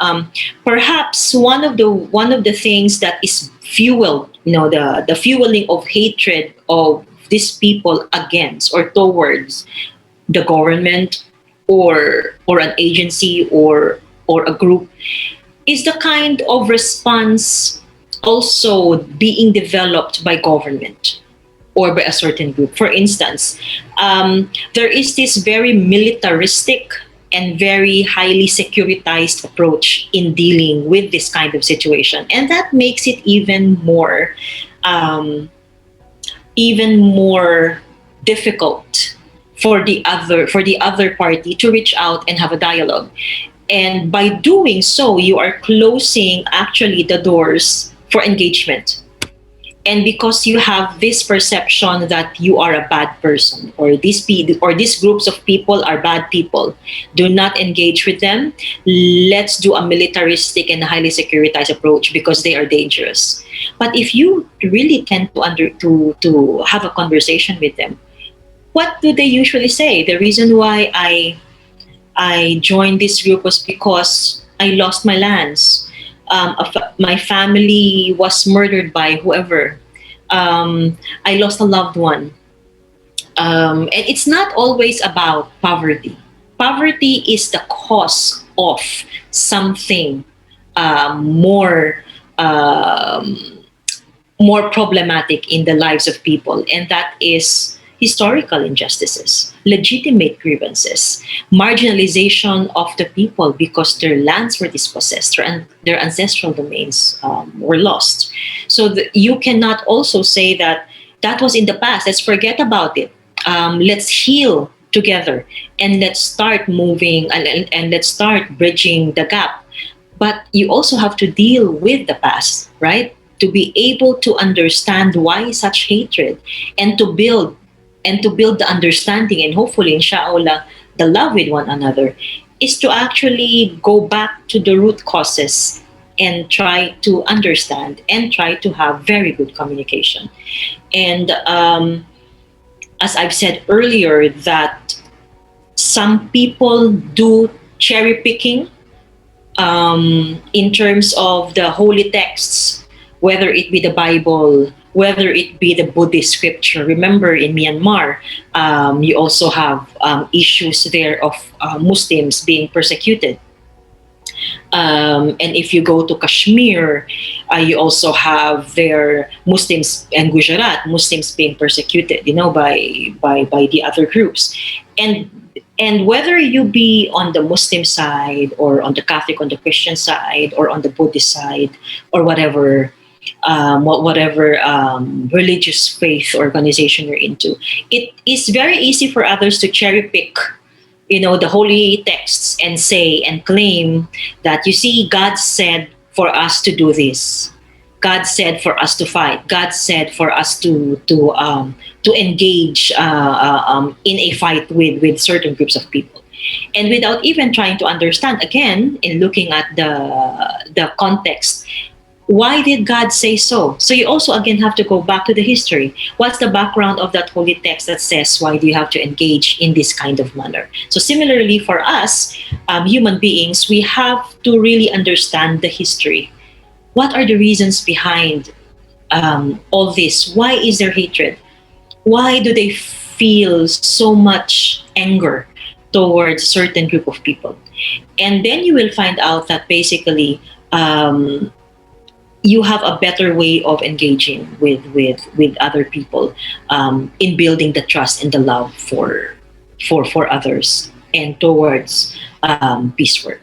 S3: perhaps one of the things that is fueled, the fueling of hatred of these people against or towards the government, or an agency, or a group, is the kind of response also being developed by government or by a certain group? For instance, there is this very militaristic and very highly securitized approach in dealing with this kind of situation, and that makes it um, even more difficult for the other party to reach out and have a dialogue. And by doing so, you are closing actually the doors for engagement. And because you have this perception that you are a bad person, or these groups of people are bad people, do not engage with them. Let's do a militaristic and highly securitized approach because they are dangerous. But if you really tend to have a conversation with them, what do they usually say? The reason why I joined this group was because I lost my lands. My family was murdered by whoever. I lost a loved one. And it's not always about poverty. Poverty is the cause of something more um, more problematic in the lives of people, and that is historical injustices, legitimate grievances, marginalization of the people because their lands were dispossessed and their ancestral domains were lost. So you cannot also say that that was in the past. Let's forget about it. Let's heal together and let's start moving and let's start bridging the gap. But you also have to deal with the past, right? To be able to understand why such hatred, and to build the understanding, and hopefully inshallah the love with one another, is to actually go back to the root causes and try to understand and try to have very good communication. And as I've said earlier, that some people do cherry picking in terms of the holy texts, whether it be the Bible, whether it be the Buddhist scripture. Remember, in Myanmar, you also have issues there of Muslims being persecuted. And if you go to Kashmir, you also have their Muslims, and Gujarat, Muslims being persecuted, by the other groups. And whether you be on the Muslim side or on the Catholic, on the Christian side, or on the Buddhist side, or whatever religious faith organization you're into, it is very easy for others to cherry pick, the holy texts and say and claim that, you see, God said for us to do this. God said for us to fight. God said for us to engage in a fight with certain groups of people, and without even trying to understand, again, in looking at the context, why did God say so? So you also again have to go back to the history. What's the background of that holy text that says why do you have to engage in this kind of manner? So similarly for us, human beings, we have to really understand the history. What are the reasons behind all this? Why is there hatred? Why do they feel so much anger towards a certain group of people? And then you will find out that basically you have a better way of engaging with other people in building the trust and the love for others and towards peace work.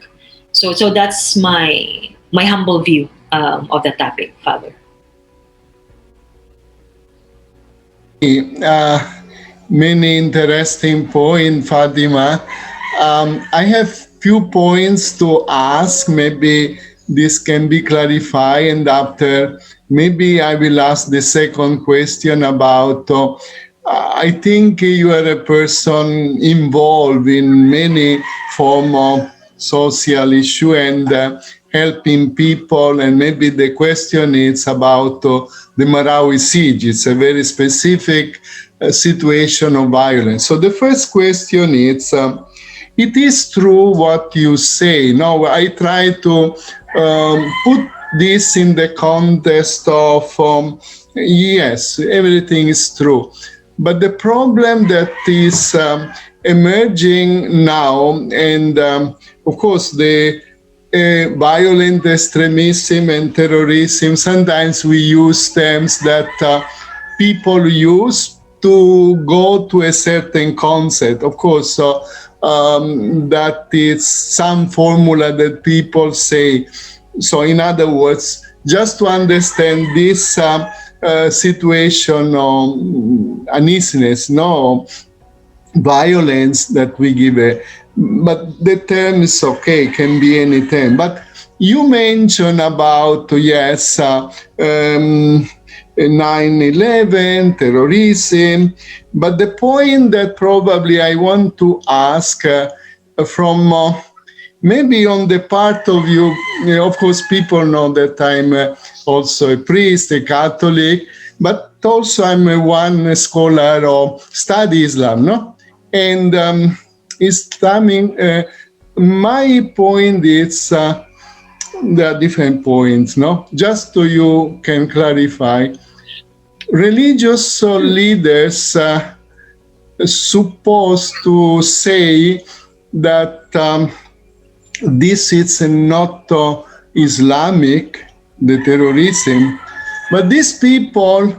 S3: So that's my humble view of the topic, Father.
S1: Many interesting point, Fatima. I have few points to ask. Maybe this can be clarified, and after maybe I will ask the second question about. I think you are a person involved in many form of social issue and helping people, and maybe the question is about the Marawi siege. It's a very specific situation of violence. So the first question is, it is true what you say. Now, I try to put this in the context of, yes, everything is true. But the problem that is emerging now, and of course, the violent extremism and terrorism, sometimes we use terms that people use to go to a certain concept. Of course, that is some formula that people say. So, in other words, just to understand this situation of uneasiness, no violence that we give but the term is okay, can be any term. But you mentioned about, yes, 9/11, terrorism, but the point that probably I want to ask from maybe on the part of you, of course, people know that I'm also a priest, a Catholic, but also I'm one scholar of study Islam, no? And Islamic, my point is, there are different points, no? Just so you can clarify, religious leaders supposed to say that this is not Islamic, the terrorism, but these people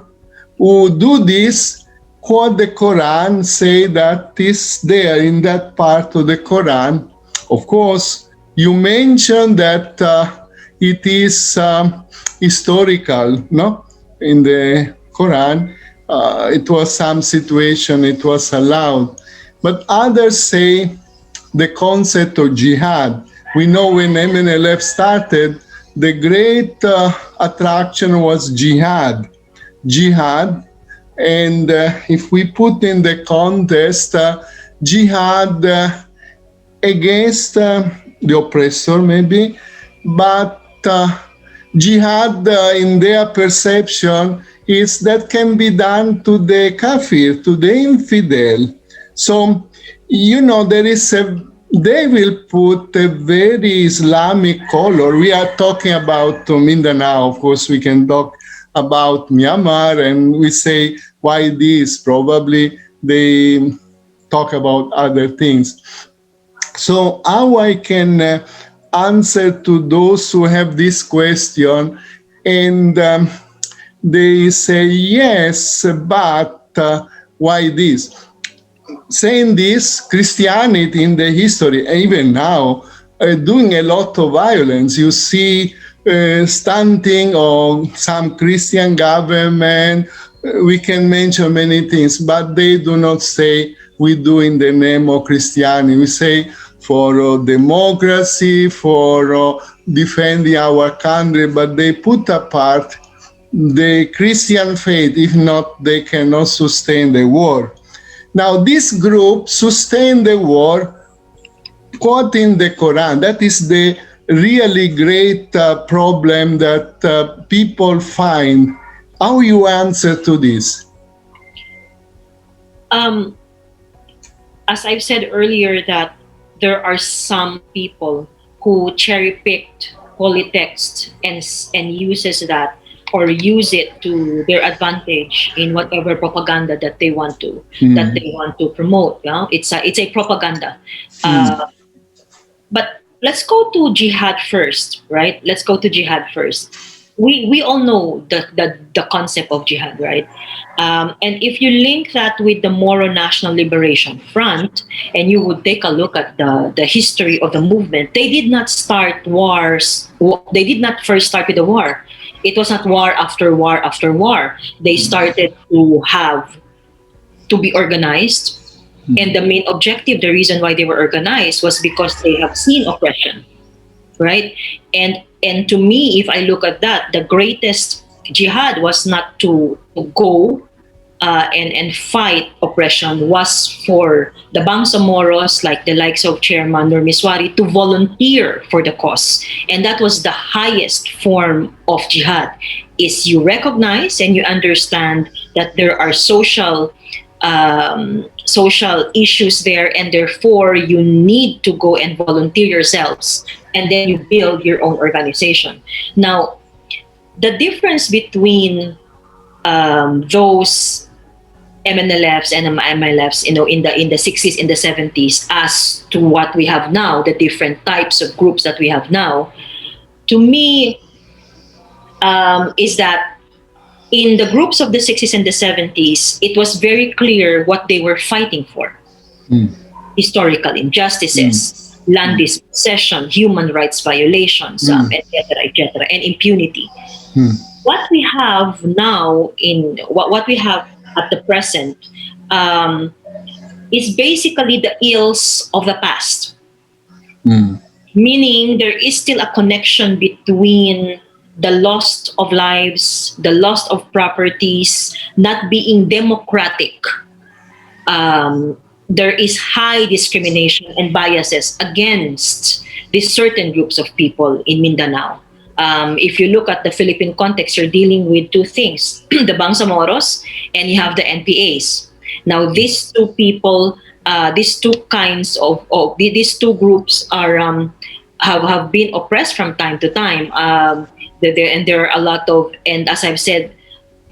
S1: who do this quote the Quran, say that is there in that part of the Quran. Of course, you mentioned that it is historical, no? In the Quran, it was some situation, it was allowed. But others say the concept of jihad. We know when MNLF started, the great attraction was jihad. Jihad, and if we put in the contest jihad against the oppressor, maybe, but jihad in their perception is that can be done to the kafir, to the infidel. So, there is they will put a very Islamic color. We are talking about Mindanao, of course, we can talk about Myanmar, and we say, why this? Probably they talk about other things. So how I can answer to those who have this question, and they say, yes, but why this? Saying this, Christianity in the history, even now, doing a lot of violence. You see stunting of some Christian government. We can mention many things, but they do not say we do in the name of Christianity. We say for democracy, for defending our country, but they put apart the Christian faith. If not, they cannot sustain the war. Now, this group sustained the war quoting the Quran. That is the really great problem that people find. How you answer to this?
S3: As I've said earlier, that there are some people who cherry picked holy text and uses that or use it to their advantage in whatever propaganda that they want to promote. It's a propaganda. But let's go to jihad first, right? Let's go to jihad first. We all know the concept of jihad, right? And if you link that with the Moro National Liberation Front, and you would take a look at the history of the movement, they did not start wars. They did not first start with a war. It was not war after war after war. They started to be organized. And the main objective, the reason why they were organized, was because they have seen oppression, right? And to me, if I look at that, the greatest jihad was not to go and fight oppression, was for the Bangsamoros, like the likes of Chairman Nur Miswari, to volunteer for the cause. And that was the highest form of jihad, is you recognize and you understand that there are social issues there, and therefore you need to go and volunteer yourselves, and then you build your own organization. Now, the difference between those MNLFs and MLFs, in the 60s, in the 70s, as to what we have now, the different types of groups that we have now, to me, is that in the groups of the 60s and the 70s, it was very clear what they were fighting for:
S1: Mm.
S3: historical injustices, land
S1: Mm.
S3: dispossession, human rights violations, etc., etc., and impunity.
S1: Mm.
S3: What we have now, in what we have at the present, um, is basically the ills of the past,
S1: Mm.
S3: meaning there is still a connection between the loss of lives, the loss of properties, not being democratic. There is high discrimination and biases against these certain groups of people in Mindanao. If you look at the Philippine context, you're dealing with two things: the Bangsamoros, and you have the NPAs. Now, these two people, these two kinds these two groups are have been oppressed from time to time. And there are a lot of, and as I've said,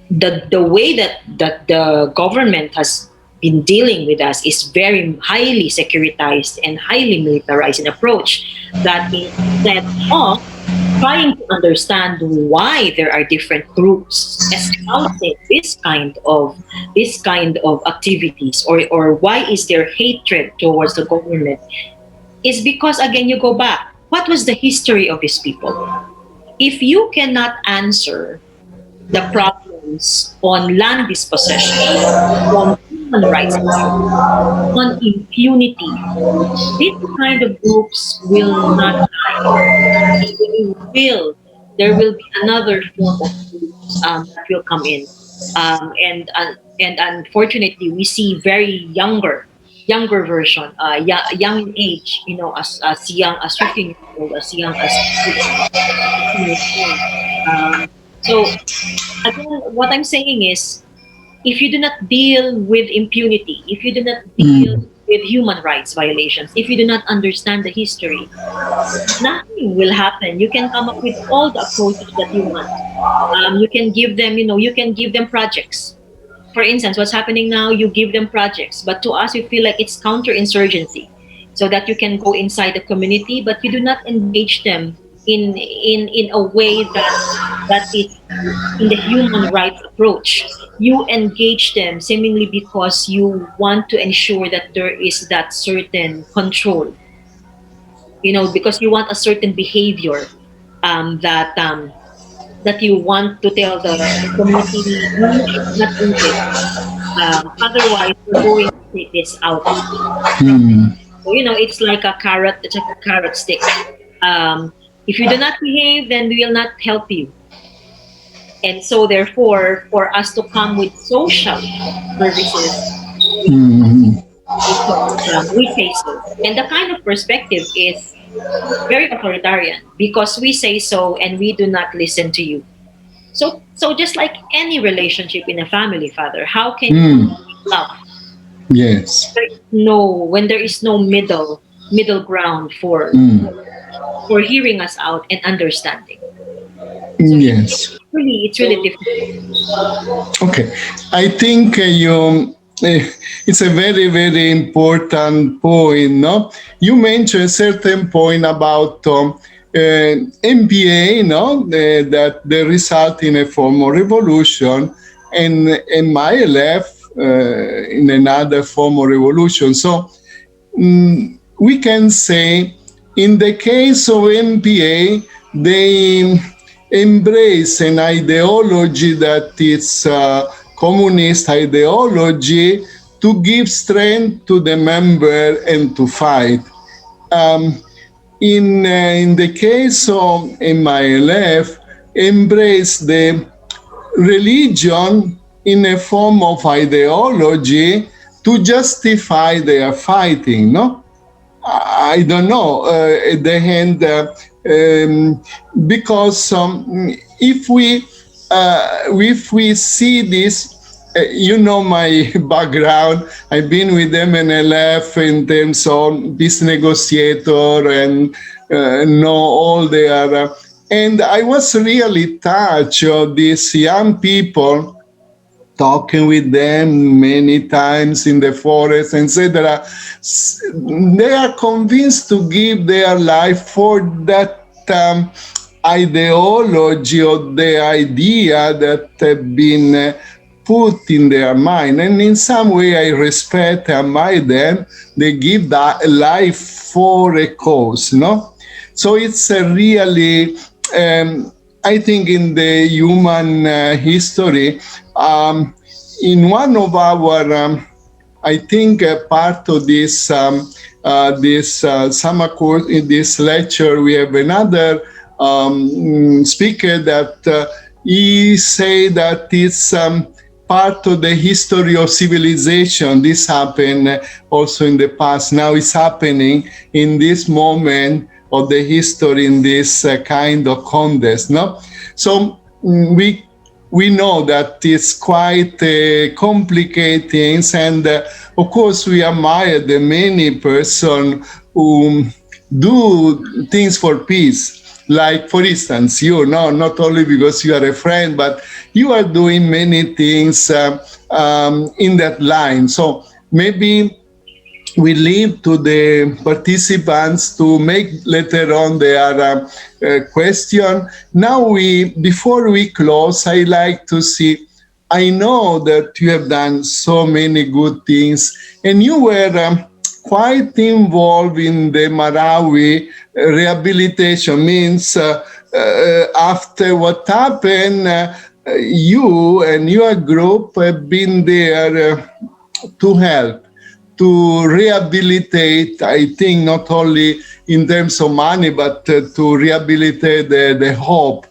S3: the way that the government has been dealing with us is very highly securitized and highly militarized in approach, that instead of trying to understand why there are different groups espousing this kind of activities, or why is there hatred towards the government, is because, again, you go back, what was the history of these people? If you cannot answer the problems on land dispossession, on human rights violations, on impunity, these kind of groups will not die. There will be another form of groups that will come in, and unfortunately, we see very younger version, young in age, as young as 15 years old, as young as 16 years old. So again, what I'm saying is, if you do not deal with impunity, if you do not deal
S1: Mm.
S3: with human rights violations, if you do not understand the history, nothing will happen. You can come up with all the approaches that you want. You can give them projects. For instance, what's happening now, you give them projects, but to us, we feel like it's counterinsurgency, so that you can go inside the community, but you do not engage them in a way that is in the human rights approach. You engage them seemingly because you want to ensure that there is that certain control, because you want a certain behavior, that you want to tell the community, you should not do this. Otherwise, we're going to take this out of you.
S1: Mm.
S3: So, it's like a carrot. It's like a carrot stick. If you do not behave, then we will not help you. And so, therefore, for us to come with social services,
S1: Mm.
S3: because we say so. And the kind of perspective is very authoritarian, because we say so and we do not listen to you. So just like any relationship in a family, Father, how can you
S1: Mm.
S3: love
S1: Yes.
S3: when there is no middle ground
S1: Mm.
S3: for hearing us out and understanding? So
S1: Yes.
S3: it's really difficult.
S1: Okay, I think it's a very, very important point. No, you mentioned a certain point about MPA. No, that the result in a form of revolution, and my left in another form of revolution. So we can say, in the case of MPA, they embrace an ideology that is communist ideology, to give strength to the member and to fight. Um, in the case of MILF, embrace the religion in a form of ideology to justify their fighting, no? I don't know. At the end, because if we see this, my background. I've been with MNLF in terms of peace negotiator, and know all their. And I was really touched of these young people talking with them many times in the forest, etc. They are convinced to give their life for that ideology or the idea that have been put in their mind. And in some way, I respect and admire them. They give that life for a cause, no? So it's a really, I think, in the human history, in one of our I think part of this summer course in this lecture, we have another speaker that he say that it's part of the history of civilization. This happened also in the past. Now it's happening in this moment of the history in this kind of contest. No, so we know that it's quite complicated, and of course we admire the many person who do things for peace. Like, for instance, you know, not only because you are a friend, but you are doing many things in that line. So maybe we leave to the participants to make later on their question. Now, before we close, I like to see. I know that you have done so many good things, and you were quite involved in the Marawi rehabilitation. Means after what happened, you and your group have been there to help to rehabilitate, I think, not only in terms of money, but to rehabilitate the hope.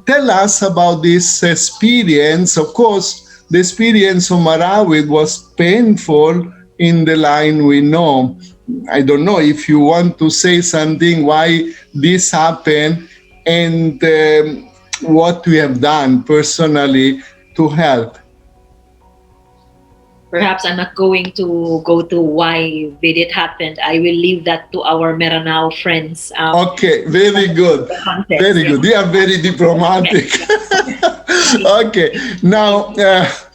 S1: Tell us about this experience. Of course, the experience of Marawi was painful in the line we know. I don't know if you want to say something why this happened and what we have done personally to help.
S3: Perhaps I'm not going to go to why did it happen. I will leave that to our Meranao friends.
S1: Okay, very good.
S3: The context,
S1: Very
S3: yeah.
S1: good. You are very diplomatic. Okay, now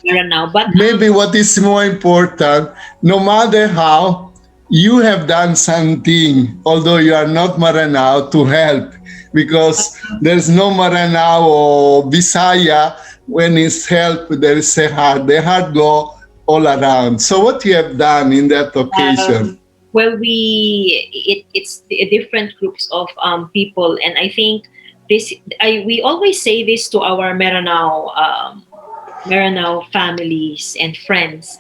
S3: Meranao, but
S1: maybe what is more important, no matter how, you have done something, although you are not Maranao, to help, because there's no Maranao or Visaya when it's help, there is a heart. The heart go all around. So what you have done in that occasion?
S3: well, it's different groups of people, and I think we always say this to our Meranao families and friends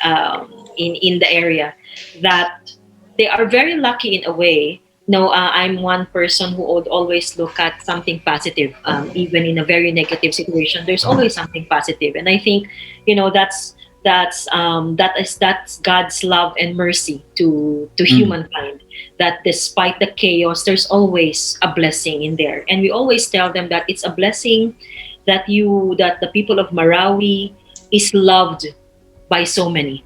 S3: in the area, that they are very lucky in a way. No, I'm one person who would always look at something positive, even in a very negative situation. There's always something positive, and I think, that's God's love and mercy to humankind. That despite the chaos, there's always a blessing in there, and we always tell them that it's a blessing that the people of Marawi is loved by so many.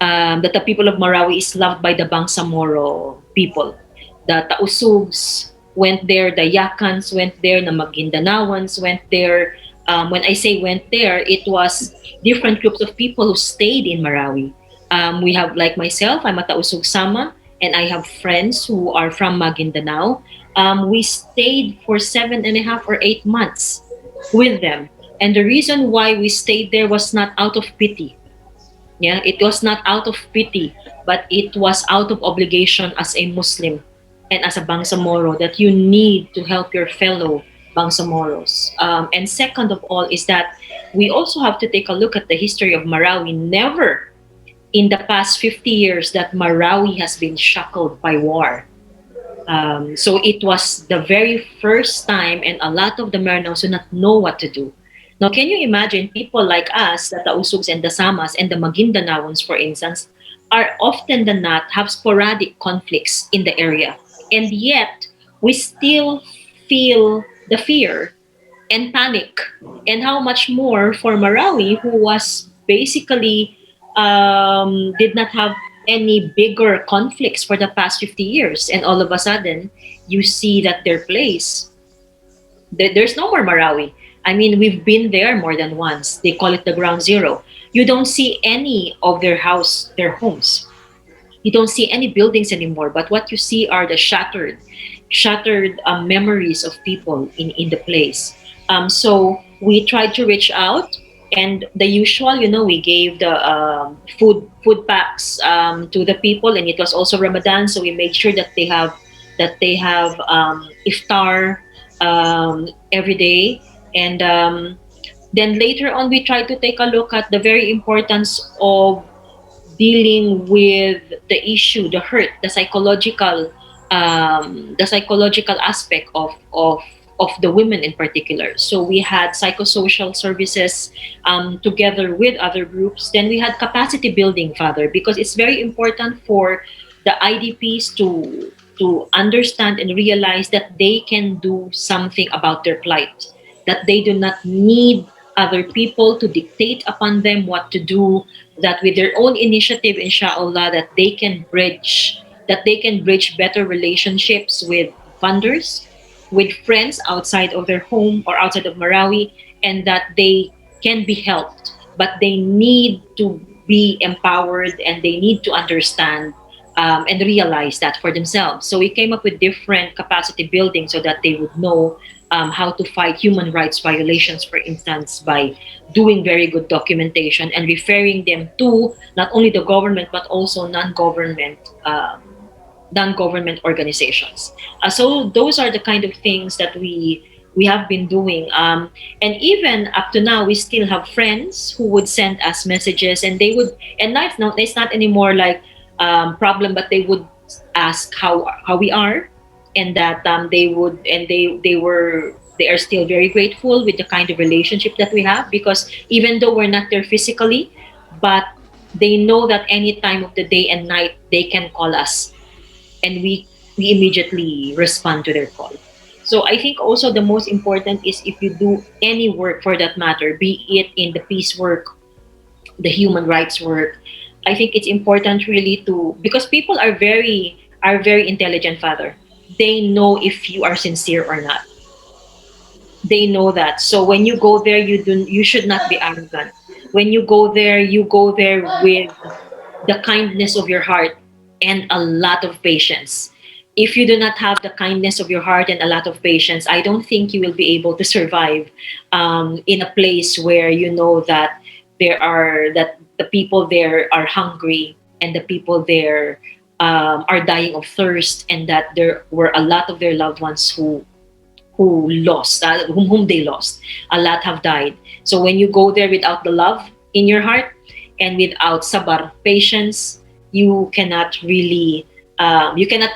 S3: That the people of Marawi is loved by the Bangsamoro people. The Tausugs went there, the Yakans went there, the Magindanaoans went there. When I say went there, it was different groups of people who stayed in Marawi. We have, like myself, I'm a Tausug Sama, and I have friends who are from Maguindanao. We stayed for 7.5 or 8 months with them. And the reason why we stayed there was not out of pity. Yeah, it was not out of pity, but it was out of obligation as a Muslim and as a Bangsamoro, that you need to help your fellow Bangsamoros. And second of all is that we also have to take a look at the history of Marawi. Never in the past 50 years that Marawi has been shackled by war. So it was the very first time, and a lot of the Maranaos do not know what to do. Now, can you imagine people like us, the Tausugs and the Samas and the Magindanaoans, for instance, are often than not have sporadic conflicts in the area. And yet, we still feel the fear and panic. And how much more for Marawi, who was basically did not have any bigger conflicts for the past 50 years. And all of a sudden, you see that their place There's no more Marawi. I mean, we've been there more than once. They call it the ground zero. You don't see any of their homes. You don't see any buildings anymore. But what you see are the shattered memories of people in the place. So we tried to reach out, and the usual, we gave the food packs to the people, and it was also Ramadan, so we made sure that they have iftar every day, and then later on we tried to take a look at the very importance of dealing with the issue, the hurt, the psychological aspect of the women in particular. So we had psychosocial services together with other groups. Then we had capacity building, Father, because it's very important for the IDPs to understand and realize that they can do something about their plight, that they do not need other people to dictate upon them what to do, that with their own initiative, inshallah, that they can bridge better relationships with funders, with friends outside of their home or outside of Marawi, and that they can be helped. But they need to be empowered, and they need to understand and realize that for themselves. So we came up with different capacity building so that they would know how to fight human rights violations, for instance, by doing very good documentation and referring them to not only the government but also non-government organizations. So those are the kind of things that we have been doing, and even up to now, we still have friends who would send us messages, and they would, and now it's not anymore like problem, but they would ask how we are, and that they would, and they are still very grateful with the kind of relationship that we have, because even though we're not there physically, but they know that any time of the day and night they can call us, and we immediately respond to their call. So I think also the most important is, if you do any work for that matter, be it in the peace work, the human rights work, I think it's important really to, because people are very intelligent, Father. They know if you are sincere or not. They know that. So when you go there, you should not be arrogant. When you go there with the kindness of your heart and a lot of patience. If you do not have the kindness of your heart and a lot of patience, I don't think you will be able to survive in a place where you know that the people there are hungry, and the people there are dying of thirst, and that there were a lot of their loved ones whom they lost. A lot have died. So when you go there without the love in your heart and without sabar, patience, you cannot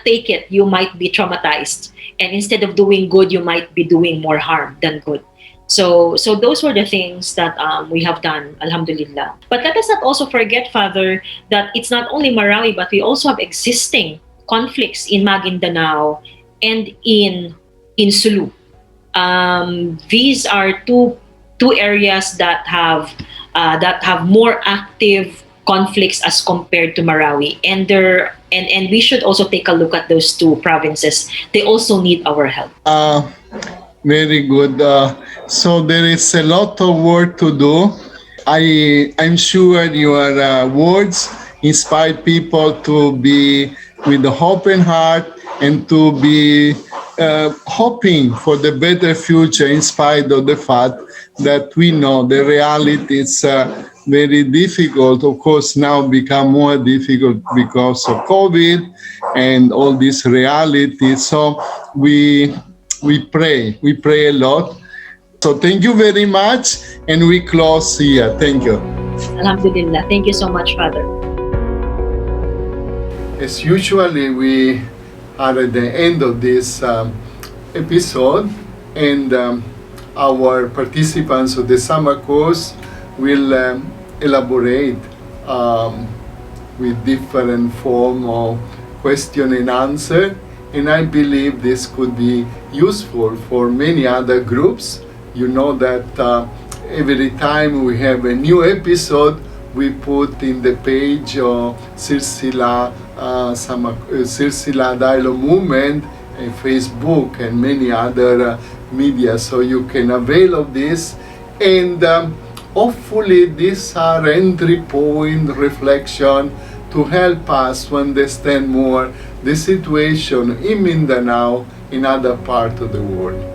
S3: take it. You might be traumatized, and instead of doing good, you might be doing more harm than good. So those were the things that we have done, Alhamdulillah. But let us not also forget, Father, that it's not only Marawi, but we also have existing conflicts in Maguindanao and in Sulu. These are two areas that have more active conflicts as compared to Marawi, and we should also take a look at those two provinces. They also need our help.
S1: Very good. So there is a lot of work to do. I'm sure your words inspire people to be with the open heart and to be hoping for the better future, in spite of the fact that we know the reality is very difficult. Of course, now become more difficult because of COVID and all this reality. So we pray a lot. So thank you very much, and we close here. Thank you.
S3: Alhamdulillah. Thank you so much, Father.
S1: As usually, we are at the end of this episode, and our participants of the summer course will elaborate with different form of question and answer, and I believe this could be useful for many other groups. You know that every time we have a new episode, we put in the page of Silsila Dialogue Movement, Facebook, and many other media, so you can avail of this. And hopefully these are entry point reflection to help us to understand more the situation in Mindanao, in other parts of the world.